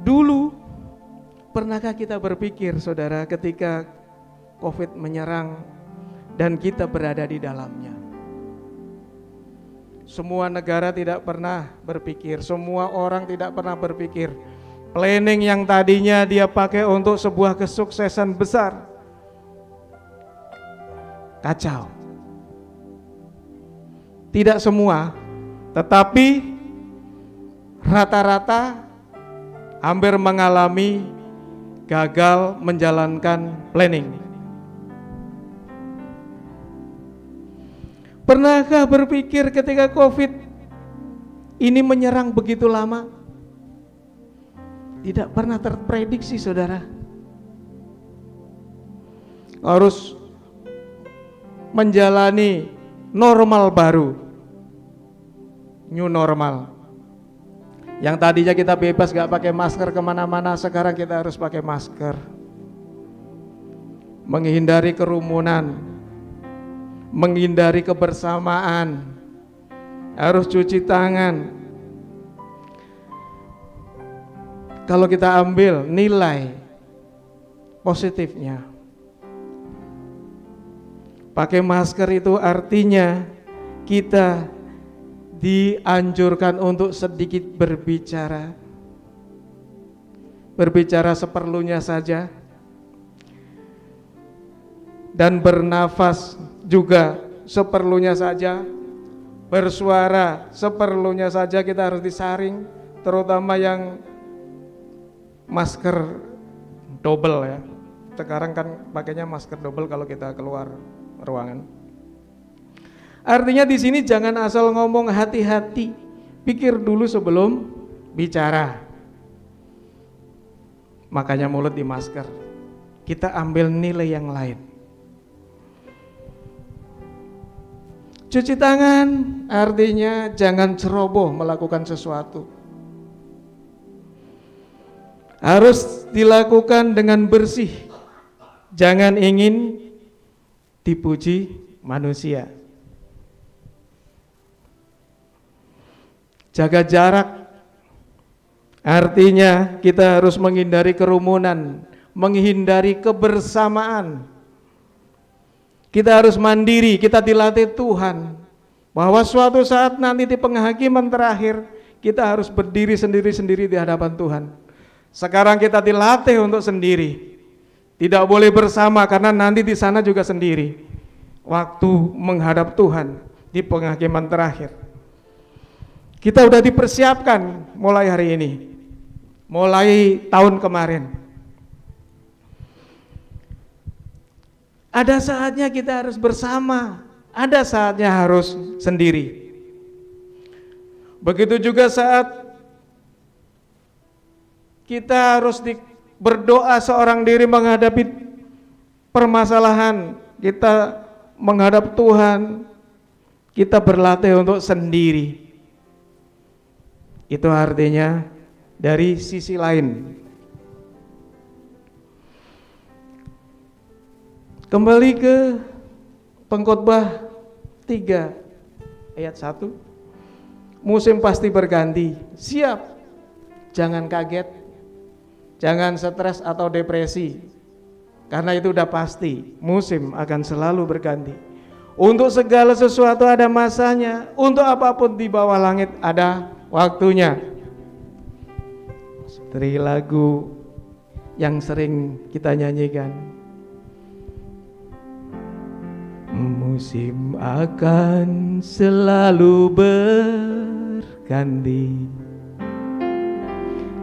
Dulu, pernahkah kita berpikir, saudara, ketika COVID menyerang dan kita berada di dalamnya? Semua negara tidak pernah berpikir, semua orang tidak pernah berpikir. Planning yang tadinya dia pakai untuk sebuah kesuksesan besar, kacau. Tidak semua, tetapi rata-rata hampir mengalami gagal menjalankan planning. Pernahkah berpikir ketika COVID ini menyerang begitu lama? Tidak pernah terprediksi, saudara. Harus menjalani normal baru, new normal. Yang tadinya kita bebas gak pakai masker kemana-mana, sekarang kita harus pakai masker. Menghindari kerumunan, menghindari kebersamaan, harus cuci tangan. Kalau kita ambil nilai positifnya, pakai masker itu artinya kita dianjurkan untuk sedikit berbicara. Berbicara seperlunya saja. Dan bernafas juga seperlunya saja. Bersuara seperlunya saja, kita harus disaring, terutama yang masker double ya. Sekarang kan pakainya masker double kalau kita keluar ruangan. Artinya di sini jangan asal ngomong, hati-hati, pikir dulu sebelum bicara. Makanya mulut di masker. Kita ambil nilai yang lain. Cuci tangan artinya jangan ceroboh melakukan sesuatu. Harus dilakukan dengan bersih. Jangan ingin dipuji manusia. Jaga jarak. Artinya kita harus menghindari kerumunan, menghindari kebersamaan. Kita harus mandiri, kita dilatih Tuhan bahwa suatu saat nanti di penghakiman terakhir kita harus berdiri sendiri-sendiri di hadapan Tuhan. Sekarang kita dilatih untuk sendiri, tidak boleh bersama karena nanti di sana juga sendiri. Waktu menghadap Tuhan di penghakiman terakhir, kita sudah dipersiapkan mulai hari ini, mulai tahun kemarin. Ada saatnya kita harus bersama, ada saatnya harus sendiri. Begitu juga saat kita harus berdoa seorang diri menghadapi permasalahan, kita menghadap Tuhan, kita berlatih untuk sendiri. Itu artinya dari sisi lain. Kembali ke Pengkhotbah 3 ayat 1. Musim pasti berganti. Siap. Jangan kaget. Jangan stres atau depresi. Karena itu udah pasti. Musim akan selalu berganti. Untuk segala sesuatu ada masanya. Untuk apapun di bawah langit ada waktunya. Seperti lagu yang sering kita nyanyikan. Musim akan selalu berganti,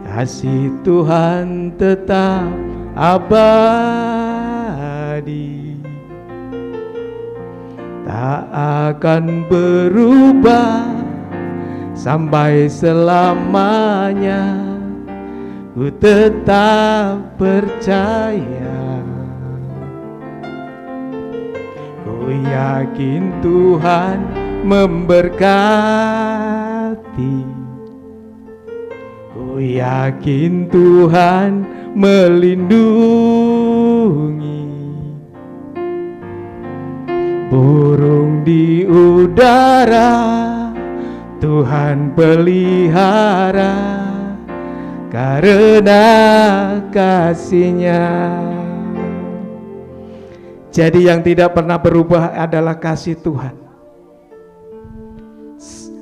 kasih Tuhan tetap abadi, tak akan berubah sampai selamanya. Ku tetap percaya, ku yakin Tuhan memberkati, ku yakin Tuhan melindungi. Burung di udara Tuhan pelihara, karena kasih-Nya. Jadi yang tidak pernah berubah adalah kasih Tuhan.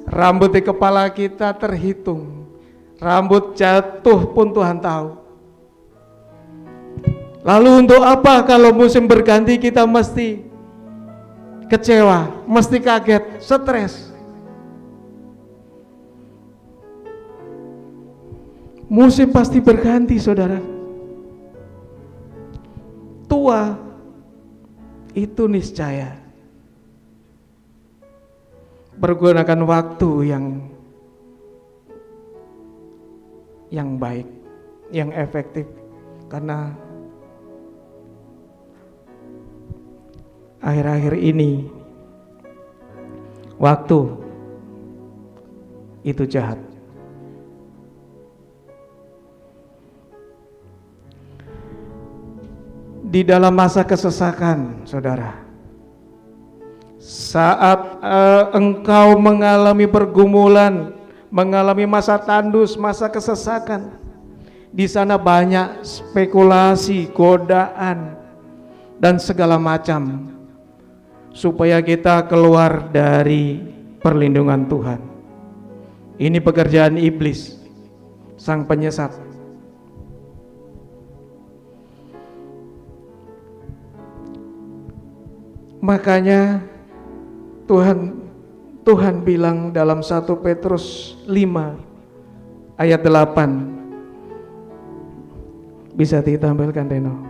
Rambut di kepala kita terhitung, rambut jatuh pun Tuhan tahu. Lalu untuk apa kalau musim berganti kita mesti kecewa, mesti kaget, stres? Musim pasti berganti, saudara. Tua itu niscaya. Pergunakan waktu yang baik, yang efektif, karena akhir-akhir ini waktu itu jahat. Di dalam masa kesesakan, saudara, Saat engkau mengalami pergumulan, mengalami masa tandus, masa kesesakan, di sana banyak spekulasi, godaan, dan segala macam supaya kita keluar dari perlindungan Tuhan. Ini pekerjaan iblis, sang penyesat. Makanya Tuhan bilang dalam 1 Petrus 5 ayat 8. Bisa ditampilkan, Deno?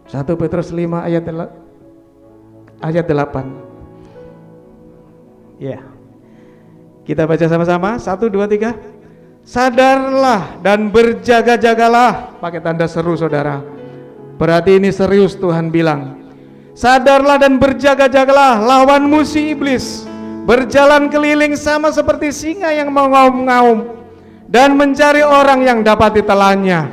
1 Petrus 5 ayat 8. Ya. Kita baca sama-sama. 1, 2, 3. Sadarlah dan berjaga-jagalah. Pakai tanda seru, saudara. Berarti ini serius. Tuhan bilang, sadarlah dan berjaga-jagalah, lawanmu si iblis berjalan keliling sama seperti singa yang mengaum-ngaum dan mencari orang yang dapat ditelannya.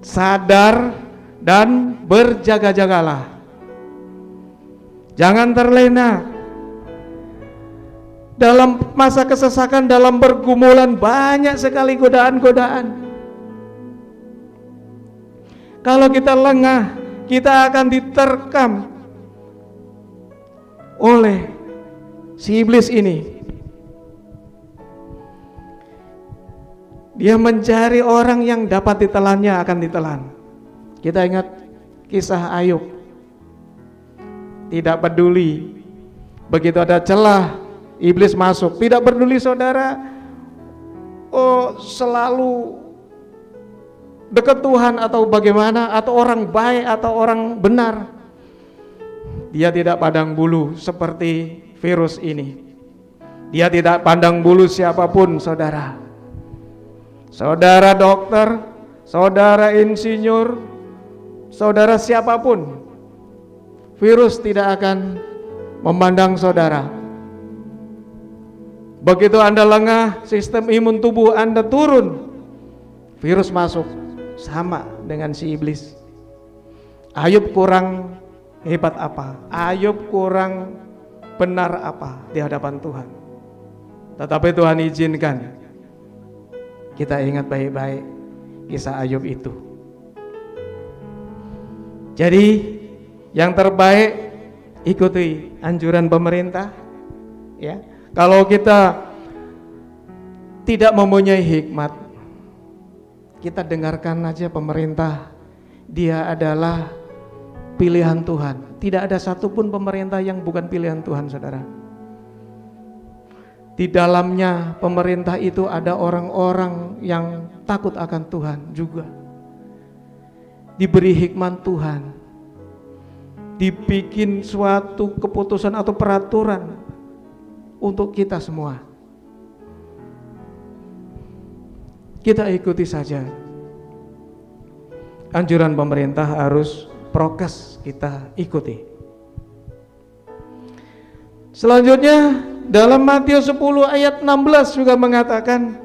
Sadar dan berjaga-jagalah. Jangan terlena. Dalam masa kesesakan, dalam pergumulan, banyak sekali godaan-godaan. Kalau kita lengah, kita akan diterkam oleh si iblis ini. Dia mencari orang yang dapat ditelannya, akan ditelan. Kita ingat kisah Ayub. Tidak peduli, begitu ada celah, iblis masuk. Tidak peduli, saudara, selalu dekat Tuhan atau bagaimana, atau orang baik atau orang benar. Dia tidak pandang bulu seperti virus ini. Dia tidak pandang bulu siapapun, saudara. Saudara dokter, saudara insinyur, saudara siapapun, virus tidak akan memandang saudara. Begitu Anda lengah, sistem imun tubuh Anda turun, virus masuk. Sama dengan si iblis. Ayub kurang hebat apa? Ayub kurang benar apa di hadapan Tuhan? Tetapi Tuhan izinkan kita ingat baik-baik kisah Ayub itu. Jadi yang terbaik, ikuti anjuran pemerintah. Ya, kalau kita tidak mempunyai hikmat, kita dengarkan aja pemerintah. Dia adalah pilihan Tuhan. Tidak ada satupun pemerintah yang bukan pilihan Tuhan, saudara. Di dalamnya pemerintah itu ada orang-orang yang takut akan Tuhan juga. Diberi hikmat Tuhan. Dibikin suatu keputusan atau peraturan untuk kita semua. Kita ikuti saja. Anjuran pemerintah harus prokes, kita ikuti. Selanjutnya dalam Matius 10 ayat 16 juga mengatakan,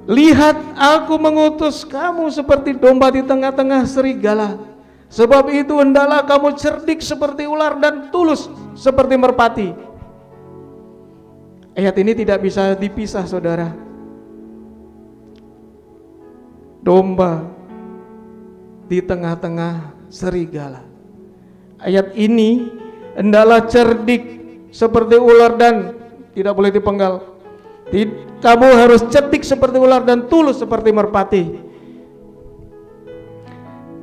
lihat aku mengutus kamu seperti domba di tengah-tengah serigala. Sebab itu hendaklah kamu cerdik seperti ular dan tulus seperti merpati. Ayat ini tidak bisa dipisah, saudara. Domba di tengah-tengah serigala. Ayat ini, hendaklah cerdik seperti ular dan tidak boleh dipenggal. Kamu harus cerdik seperti ular dan tulus seperti merpati.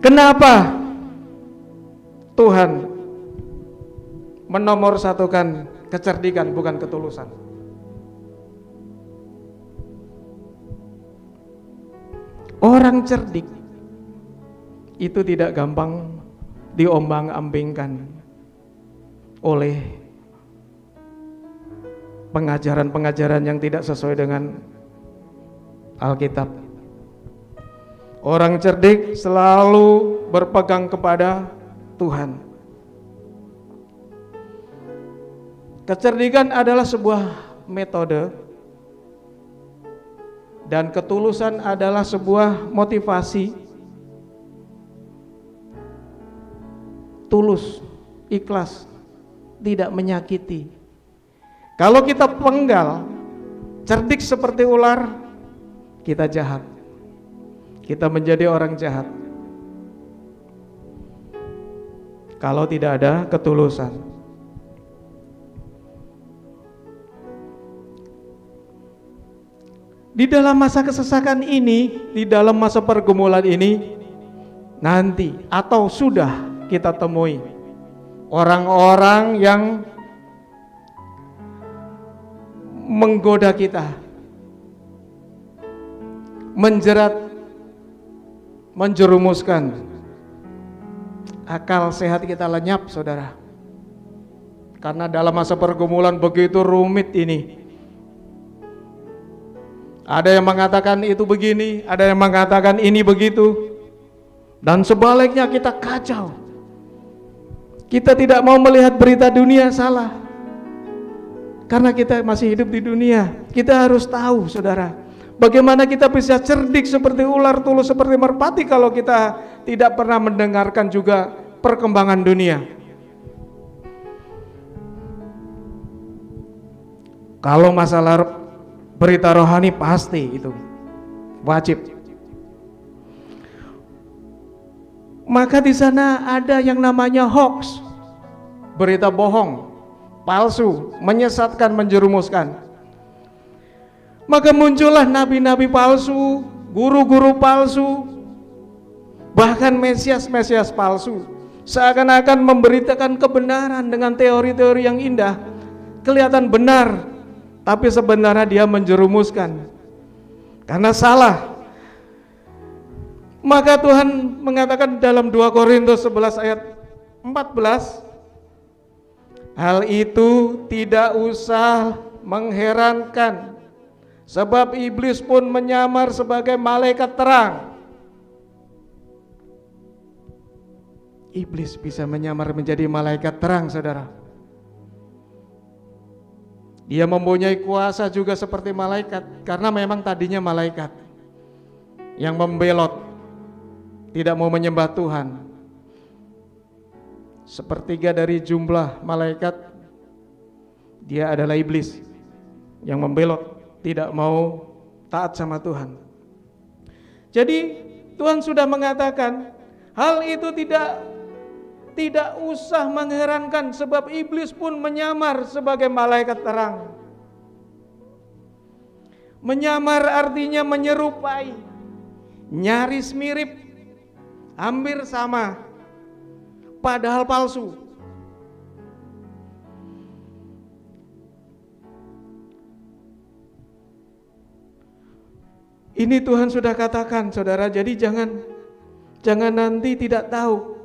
Kenapa Tuhan menomorsatukan kecerdikan bukan ketulusan? Orang cerdik itu tidak gampang diombang-ambingkan oleh pengajaran-pengajaran yang tidak sesuai dengan Alkitab. Orang cerdik selalu berpegang kepada Tuhan. Kecerdikan adalah sebuah metode dan ketulusan adalah sebuah motivasi tulus, ikhlas, tidak menyakiti. Kalau kita penggal, cerdik seperti ular, kita jahat. Kita menjadi orang jahat. Kalau tidak ada ketulusan. Di dalam masa kesesakan ini, di dalam masa pergumulan ini, nanti atau sudah kita temui orang-orang yang menggoda kita, menjerat, menjerumuskan. Akal sehat kita lenyap, saudara. Karena dalam masa pergumulan begitu rumit ini. Ada yang mengatakan itu begini, ada yang mengatakan ini begitu. Dan sebaliknya kita kacau. Kita tidak mau melihat berita dunia salah. Karena kita masih hidup di dunia. Kita harus tahu, saudara, bagaimana kita bisa cerdik seperti ular, tulus seperti merpati kalau kita tidak pernah mendengarkan juga perkembangan dunia. Kalau masalah berita rohani pasti itu wajib. Maka di sana ada yang namanya hoax, berita bohong, palsu, menyesatkan, menjerumuskan. Maka muncullah nabi-nabi palsu, guru-guru palsu, bahkan mesias-mesias palsu, seakan-akan memberitakan kebenaran dengan teori-teori yang indah, kelihatan benar, tapi sebenarnya dia menjerumuskan karena salah. Maka Tuhan mengatakan dalam 2 Korintus 11 ayat 14, hal itu tidak usah mengherankan, sebab iblis pun menyamar sebagai malaikat terang. Iblis bisa menyamar menjadi malaikat terang, saudara. Dia mempunyai kuasa juga seperti malaikat, karena memang tadinya malaikat yang membelot, tidak mau menyembah Tuhan. Sepertiga dari jumlah malaikat, dia adalah iblis yang membelot, tidak mau taat sama Tuhan. Jadi Tuhan sudah mengatakan hal itu tidak usah mengherankan, sebab iblis pun menyamar sebagai malaikat terang. Menyamar artinya menyerupai, nyaris mirip, hampir sama, padahal palsu. Ini Tuhan sudah katakan, saudara. Jadi jangan nanti tidak tahu.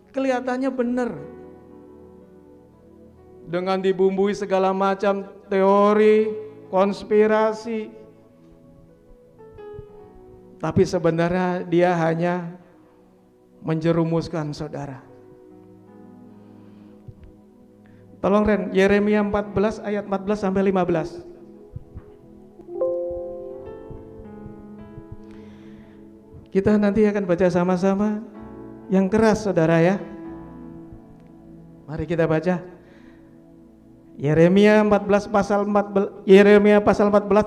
Kelihatannya benar, dengan dibumbui segala macam teori, konspirasi, tapi sebenarnya dia hanya menjerumuskan, saudara. Tolong Ren, Yeremia 14 ayat 14 sampai 15. Kita nanti akan baca sama-sama yang keras, saudara ya. Mari kita baca Yeremia 14 pasal 14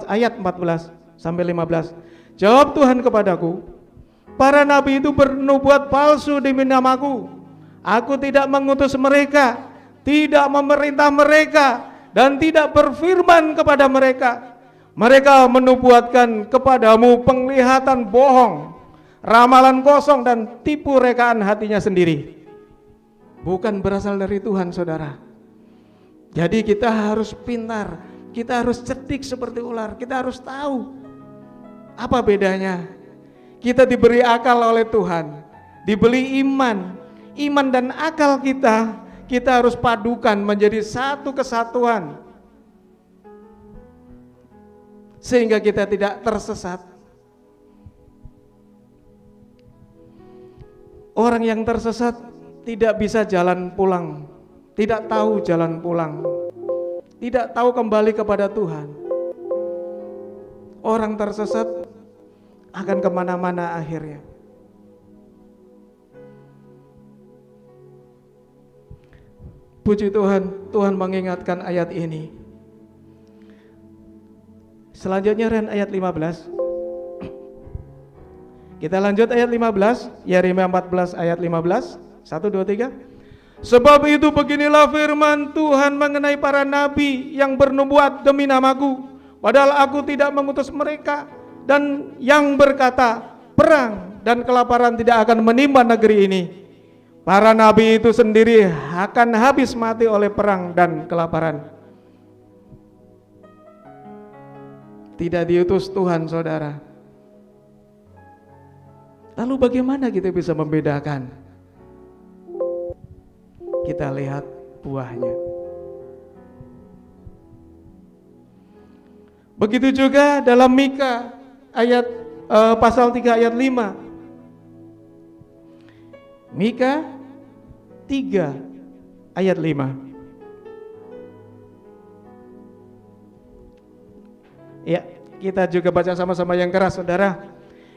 ayat 14 sampai 15. Jawab Tuhan kepadaku, para nabi itu bernubuat palsu demi namaku. Aku tidak mengutus mereka, tidak memerintah mereka, dan tidak berfirman kepada mereka. Mereka menubuatkan kepadamu penglihatan bohong, ramalan kosong, dan tipu rekaan hatinya sendiri. Bukan berasal dari Tuhan, saudara. Jadi kita harus pintar, kita harus cerdik seperti ular. Kita harus tahu apa bedanya. Kita diberi akal oleh Tuhan, diberi iman dan akal kita harus padukan menjadi satu kesatuan, sehingga kita tidak tersesat. Orang yang tersesat tidak bisa jalan pulang, tidak tahu jalan pulang, tidak tahu kembali kepada Tuhan. Orang tersesat akan kemana-mana akhirnya. puji Tuhan, Tuhan mengingatkan ayat ini. Selanjutnya Ren ayat 15. Kita lanjut ayat 15, Yeremia 14 ayat 15. 1, 2, 3. Sebab itu beginilah firman Tuhan mengenai para nabi yang bernubuat demi namaku, padahal aku tidak mengutus mereka, dan yang berkata perang dan kelaparan tidak akan menimpa negeri ini. Para nabi itu sendiri akan habis mati oleh perang dan kelaparan. Tidak diutus Tuhan, saudara. Lalu bagaimana kita bisa membedakan? Kita lihat buahnya. Begitu juga dalam Mika ayat pasal 3 ayat 5. Mika 3 ayat 5. Ya, kita juga baca sama-sama yang keras, saudara.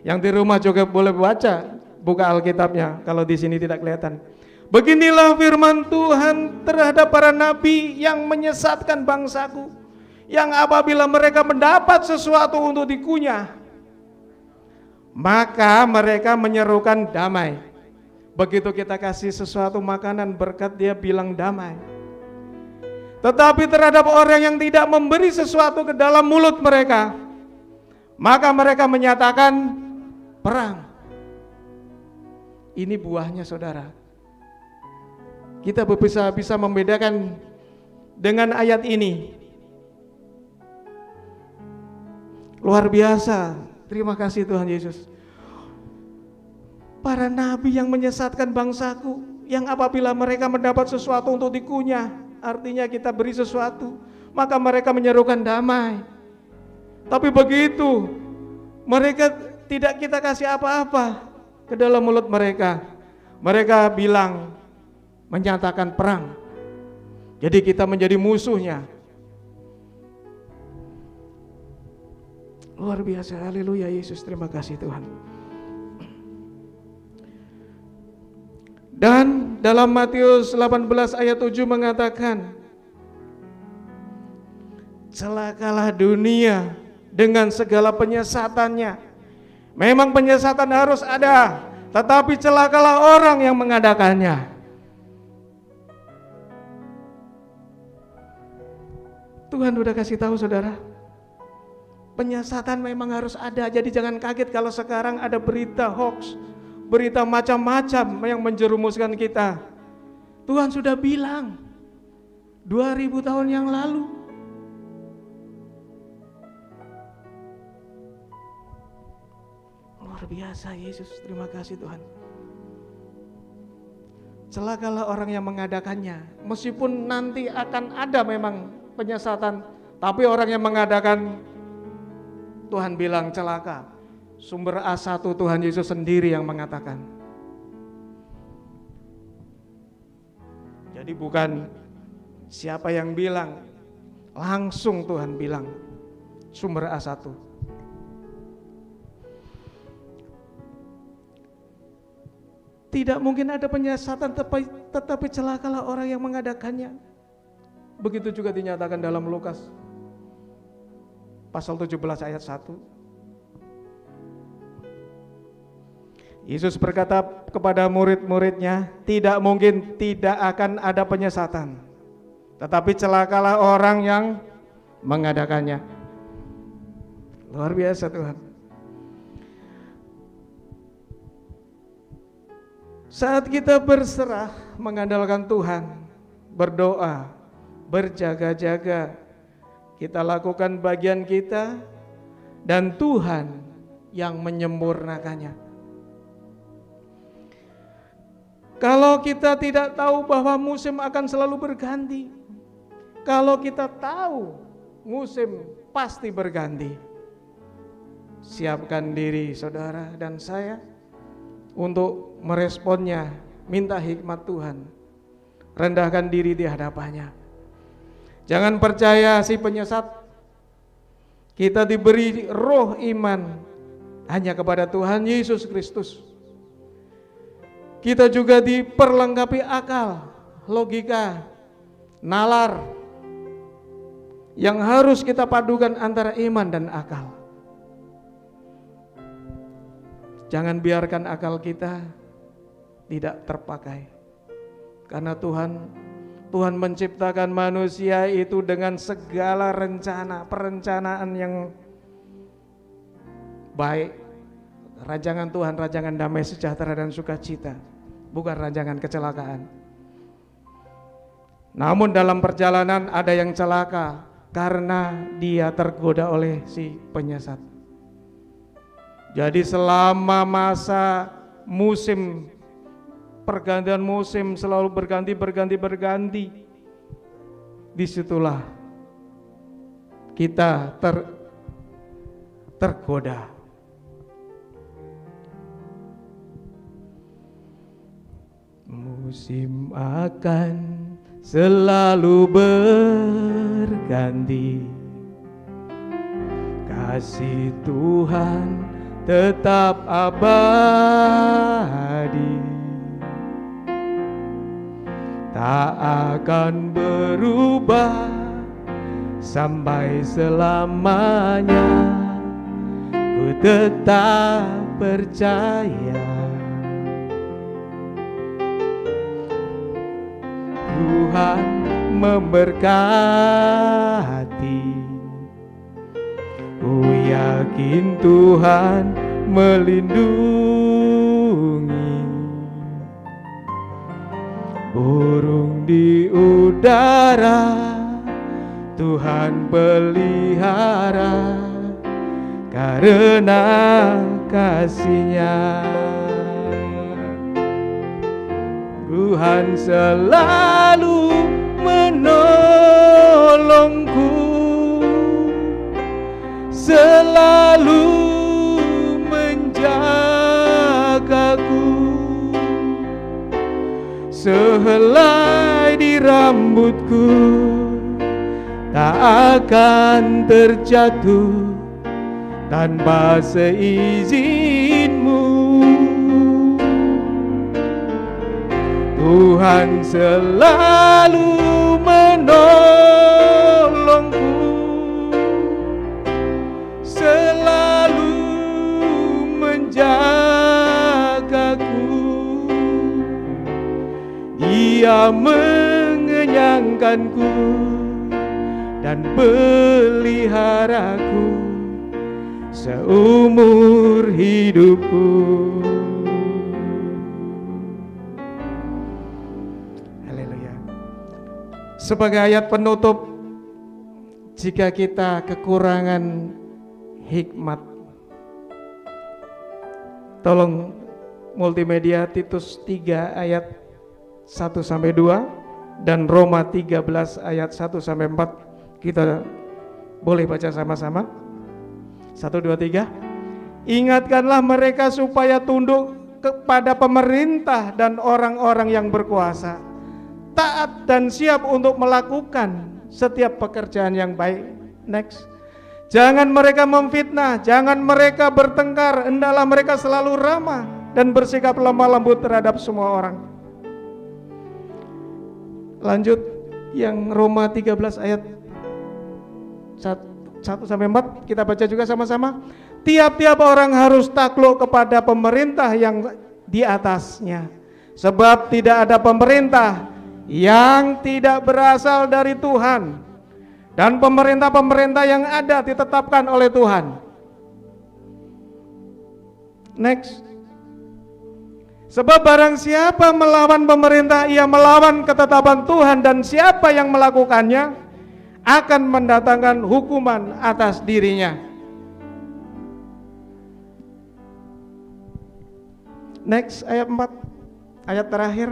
Yang di rumah juga boleh baca, buka Alkitabnya kalau di sini tidak kelihatan. Beginilah firman Tuhan terhadap para nabi yang menyesatkan bangsaku, yang apabila mereka mendapat sesuatu untuk dikunyah, maka mereka menyerukan damai. Begitu kita kasih sesuatu makanan berkat, dia bilang damai. Tetapi terhadap orang yang tidak memberi sesuatu ke dalam mulut mereka, maka mereka menyatakan perang. Ini buahnya, saudara. Kita bisa membedakan dengan ayat ini. Luar biasa. Terima kasih Tuhan Yesus. Para nabi yang menyesatkan bangsaku, yang apabila mereka mendapat sesuatu untuk dikunyah, artinya kita beri sesuatu, maka mereka menyerukan damai. Tapi begitu mereka tidak kita kasih apa-apa ke dalam mulut mereka, mereka bilang, menyatakan perang. Jadi kita menjadi musuhnya. Luar biasa, haleluya Yesus, terima kasih Tuhan. Dan dalam Matius 18 ayat 7 mengatakan, celakalah dunia dengan segala penyesatannya. Memang penyesatan harus ada, tetapi celakalah orang yang mengadakannya. Tuhan sudah kasih tahu, saudara, penyesatan memang harus ada. Jadi jangan kaget kalau sekarang ada berita hoax, berita macam-macam yang menjerumuskan kita. Tuhan sudah bilang 2000 tahun yang lalu. Luar biasa Yesus, terima kasih Tuhan. Celakalah orang yang mengadakannya. Meskipun nanti akan ada memang penyesatan, tapi orang yang mengadakan, Tuhan bilang celaka. Sumber A1 Tuhan Yesus sendiri yang mengatakan. Jadi bukan siapa yang bilang, langsung Tuhan bilang, sumber A1. Tidak mungkin ada penyesatan, tetapi celakalah orang yang mengadakannya. Begitu juga dinyatakan dalam Lukas pasal 17 ayat 1. Yesus berkata kepada murid-muridnya, tidak mungkin tidak akan ada penyesatan, tetapi celakalah orang yang mengadakannya. Luar biasa Tuhan. Saat kita berserah mengandalkan Tuhan, berdoa, berjaga-jaga, kita lakukan bagian kita, dan Tuhan yang menyempurnakannya. Kalau kita tidak tahu bahwa musim akan selalu berganti, kalau kita tahu musim pasti berganti, siapkan diri saudara dan saya untuk meresponnya, minta hikmat Tuhan, rendahkan diri di hadapannya. Jangan percaya si penyesat. Kita diberi roh iman hanya kepada Tuhan Yesus Kristus. Kita juga diperlengkapi akal, logika, nalar yang harus kita padukan antara iman dan akal. Jangan biarkan akal kita tidak terpakai. Karena Tuhan menciptakan manusia itu dengan segala perencanaan yang baik. Rancangan Tuhan, rancangan damai sejahtera dan sukacita, bukan rancangan kecelakaan. Namun dalam perjalanan ada yang celaka karena dia tergoda oleh si penyesat. Jadi selama masa musim, pergantian musim selalu berganti, disitulah kita tergoda. Musim akan selalu berganti, kasih Tuhan tetap abadi, tak akan berubah sampai selamanya. Ku tetap percaya Tuhan memberkati. Ku yakin Tuhan melindungi. Burung di udara Tuhan pelihara karena kasih-Nya. Tuhan selalu menolongku, selalu menjagaku. Sehelai di rambutku tak akan terjatuh tanpa seizin-Mu. Tuhan selalu menolongku, selalu menjagaku. Ia mengenyangkanku dan peliharaku seumur hidupku. Sebagai ayat penutup, jika kita kekurangan hikmat, tolong multimedia Titus 3 ayat 1-2 dan Roma 13 ayat 1-4. Kita boleh baca sama-sama. 1, 2, 3. Ingatkanlah mereka supaya tunduk kepada pemerintah dan orang-orang yang berkuasa, taat dan siap untuk melakukan setiap pekerjaan yang baik. Next. Jangan mereka memfitnah, jangan mereka bertengkar, hendaklah mereka selalu ramah dan bersikap lemah lembut terhadap semua orang. Lanjut yang Roma 13 ayat 1-4, kita baca juga sama-sama. Tiap-tiap orang harus takluk kepada pemerintah yang di atasnya, sebab tidak ada pemerintah yang tidak berasal dari Tuhan, dan pemerintah-pemerintah yang ada ditetapkan oleh Tuhan. Next. Sebab barang siapa melawan pemerintah, ia melawan ketetapan Tuhan, dan siapa yang melakukannya akan mendatangkan hukuman atas dirinya. Next, ayat 4, ayat terakhir.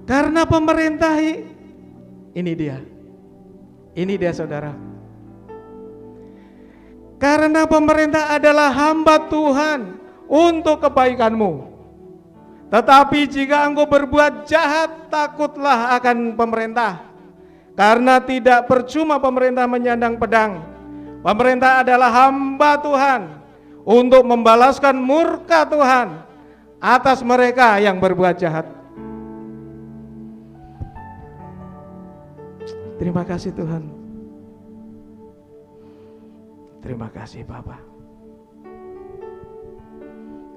Karena pemerintah, ini dia saudara. Karena pemerintah adalah hamba Tuhan untuk kebaikanmu. Tetapi jika engkau berbuat jahat, takutlah akan pemerintah, karena tidak percuma pemerintah menyandang pedang. Pemerintah adalah hamba Tuhan untuk membalaskan murka Tuhan atas mereka yang berbuat jahat. Terima kasih Tuhan. Terima kasih Bapa.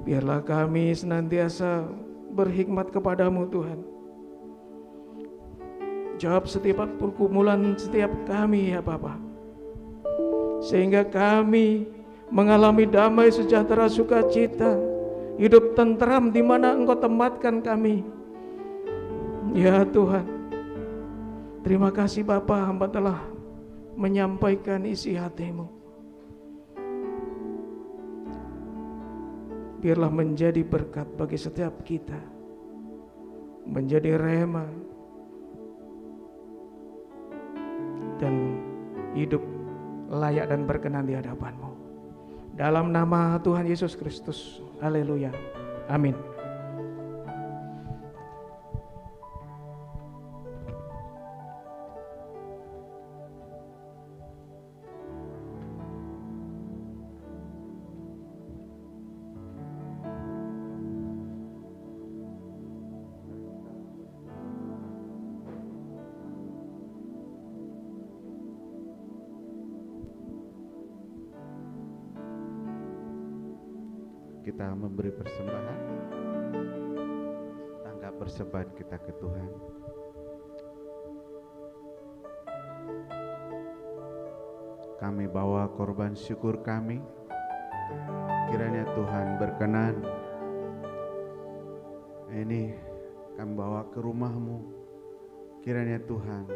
Biarlah kami senantiasa berhikmat kepadamu Tuhan. Jawab setiap pergumulan setiap kami ya Bapa. Sehingga kami mengalami damai sejahtera sukacita, hidup tentram di mana Engkau tempatkan kami. Ya Tuhan, terima kasih Bapa, hamba telah menyampaikan isi hati-Mu. Biarlah menjadi berkat bagi setiap kita, menjadi rema dan hidup layak dan berkenan di hadapan-Mu. Dalam nama Tuhan Yesus Kristus. Haleluya. Amin. Kita memberi persembahan, anggap persembahan kita ke Tuhan. Kami bawa korban syukur kami, kiranya Tuhan berkenan. Ini kami bawa ke rumah-Mu, kiranya Tuhan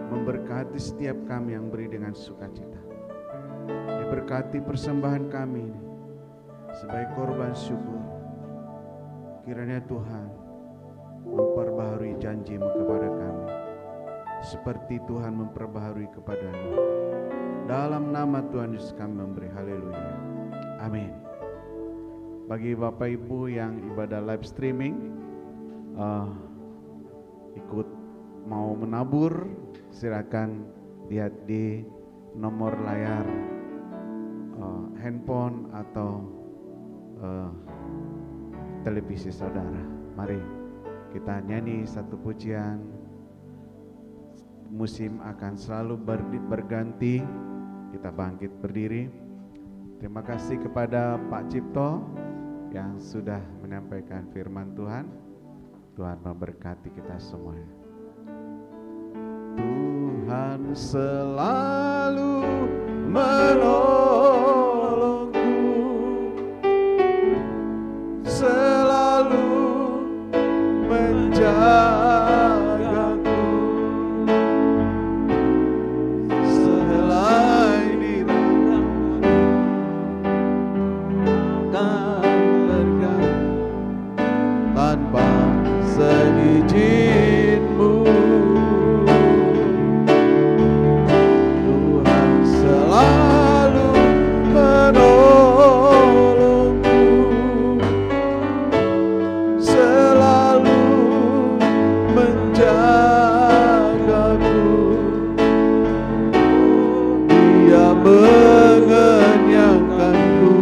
memberkati setiap kami yang beri dengan sukacita. Diberkati persembahan kami ini sebagai korban syukur. Kiranya Tuhan memperbaharui janji-Mu kepada kami, seperti Tuhan memperbaharui kepada-Mu. Dalam nama Tuhan Yesus kami memberi. Haleluya. Amin. Bagi Bapak Ibu yang ibadah live streaming, ikut mau menabur, silakan lihat di nomor layar handphone atau televisi saudara. Mari kita nyanyi satu pujian. Musim akan selalu berganti. Kita bangkit berdiri. Terima kasih kepada Pak Cipto yang sudah menyampaikan firman Tuhan. Tuhan memberkati kita semua. Tuhan selalu menolongku, selalu menjagaku. Selain itu akan berganti tanpa seizin-Mu. Tuhan selalu menolongku, selalu menjagaku. Dia mengenyangkanku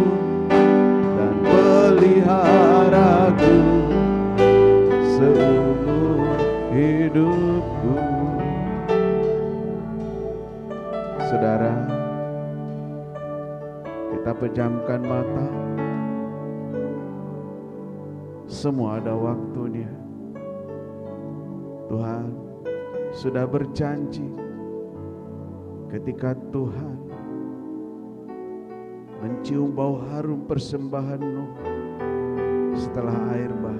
dan peliharaku seumur hidupku. Saudara, kita pejamkan mata. Semua ada waktunya. Tuhan sudah berjanji, ketika Tuhan mencium bau harum persembahan-Mu setelah air bah,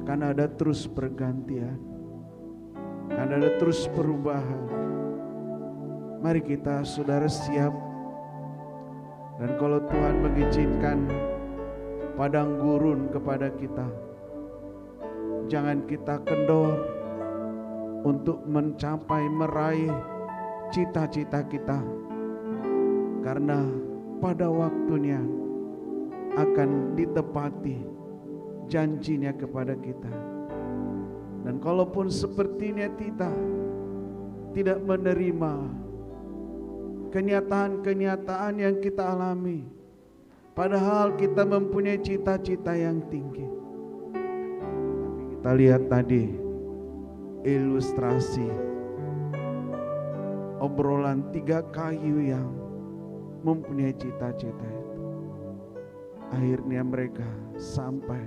akan ada terus pergantian, akan ada terus perubahan. Mari kita saudara siap. Dan kalau Tuhan mengizinkan padang gurun kepada kita, jangan kita kendor untuk mencapai, meraih cita-cita kita, karena pada waktunya akan ditepati janjinya kepada kita. Dan kalaupun sepertinya kita tidak menerima kenyataan-kenyataan yang kita alami, padahal kita mempunyai cita-cita yang tinggi. Kita lihat tadi ilustrasi obrolan 3 kayu yang mempunyai cita-cita itu. Akhirnya mereka sampai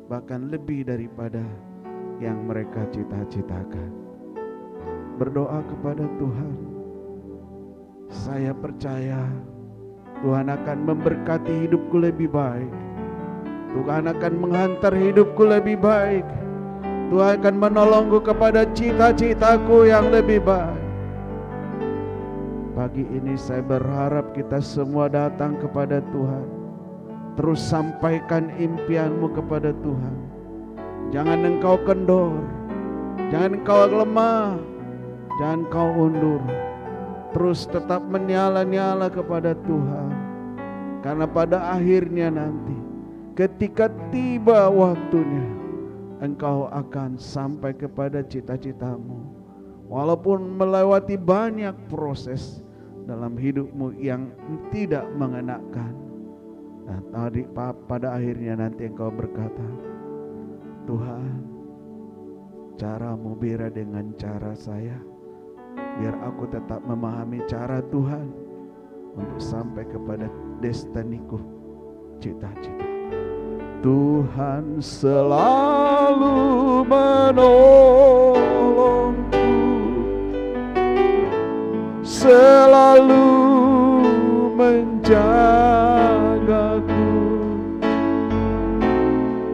bahkan lebih daripada yang mereka cita-citakan. Berdoa kepada Tuhan, saya percaya Tuhan akan memberkati hidupku lebih baik. Tuhan akan menghantar hidupku lebih baik. Tuhan akan menolongku kepada cita-citaku yang lebih baik. Pagi ini saya berharap kita semua datang kepada Tuhan. Terus sampaikan impianmu kepada Tuhan. Jangan engkau kendor, jangan engkau lemah, jangan engkau undur. Terus tetap menyala-nyala kepada Tuhan. Karena pada akhirnya nanti, ketika tiba waktunya, engkau akan sampai kepada cita-citamu. Walaupun melewati banyak proses dalam hidupmu yang tidak mengenakan. Nah, tadi pada akhirnya nanti engkau berkata, Tuhan, caramu beda dengan cara saya. Biar aku tetap memahami cara Tuhan untuk sampai kepada destiniku, cita-cita. Tuhan selalu menolongku, selalu menjagaku.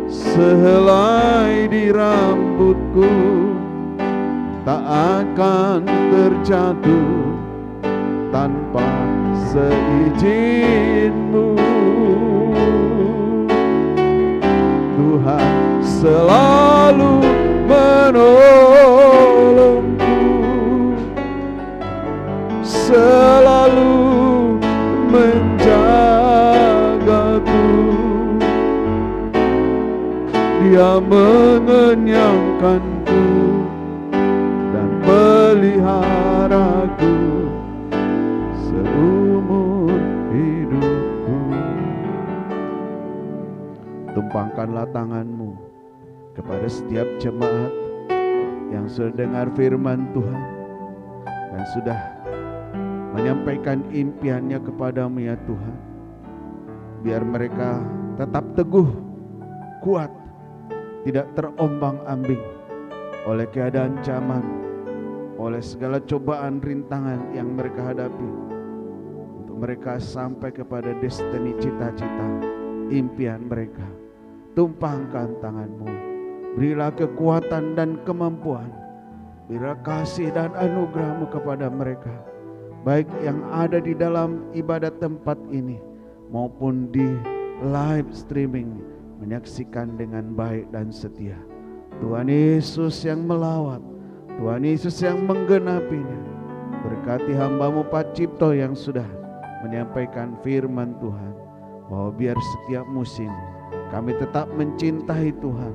Sehelai di rambutku tak akan terjatuh tanpa seizin-Mu. Tuhan selalu menolongku, selalu menjagaku. Dia mengenyangkanku dan peliharaku seumur hidupku. Tumpangkanlah tanganmu kepada setiap jemaat yang sudah dengar firman Tuhan dan sudah menyampaikan impiannya kepadamu ya Tuhan. Biar mereka tetap teguh, kuat, tidak terombang-ambing oleh keadaan zaman, oleh segala cobaan rintangan yang mereka hadapi. Untuk mereka sampai kepada destiny, cita-cita, impian mereka. Tumpangkan tanganmu, berilah kekuatan dan kemampuan, berilah kasih dan anugerahmu kepada mereka, baik yang ada di dalam ibadat tempat ini maupun di live streaming, menyaksikan dengan baik dan setia. Tuhan Yesus yang melawat, Tuhan Yesus yang menggenapinya. Berkati hamba-Mu Pak Cipto yang sudah menyampaikan firman Tuhan, bahwa biar setiap musim kami tetap mencintai Tuhan,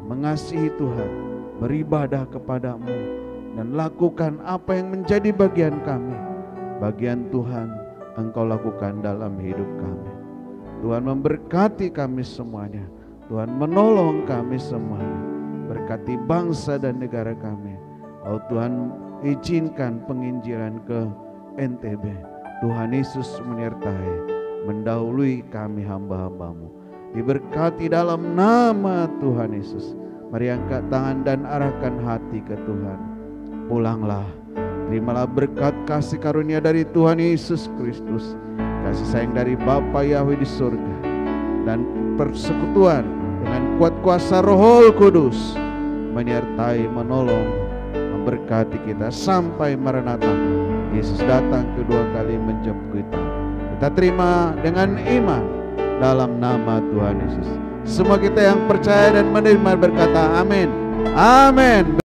mengasihi Tuhan, beribadah kepada-Mu, dan lakukan apa yang menjadi bagian kami. Bagian Tuhan Engkau lakukan dalam hidup kami. Tuhan memberkati kami semuanya. Tuhan menolong kami semuanya. Berkati bangsa dan negara kami. Oh Tuhan, izinkan penginjilan ke NTB. Tuhan Yesus menyertai, mendahului kami hamba-hamba-Mu. Diberkati dalam nama Tuhan Yesus. Mari angkat tangan dan arahkan hati ke Tuhan. Pulanglah, terimalah berkat kasih karunia dari Tuhan Yesus Kristus, kasih sayang dari Bapa Yahweh di surga, dan persekutuan dengan kuat kuasa Roh Kudus menyertai, menolong, memberkati kita sampai Maranatha. Yesus datang kedua kali menjemput kita. Kita terima dengan iman dalam nama Tuhan Yesus. Semua kita yang percaya dan menerima berkata amin. Amin.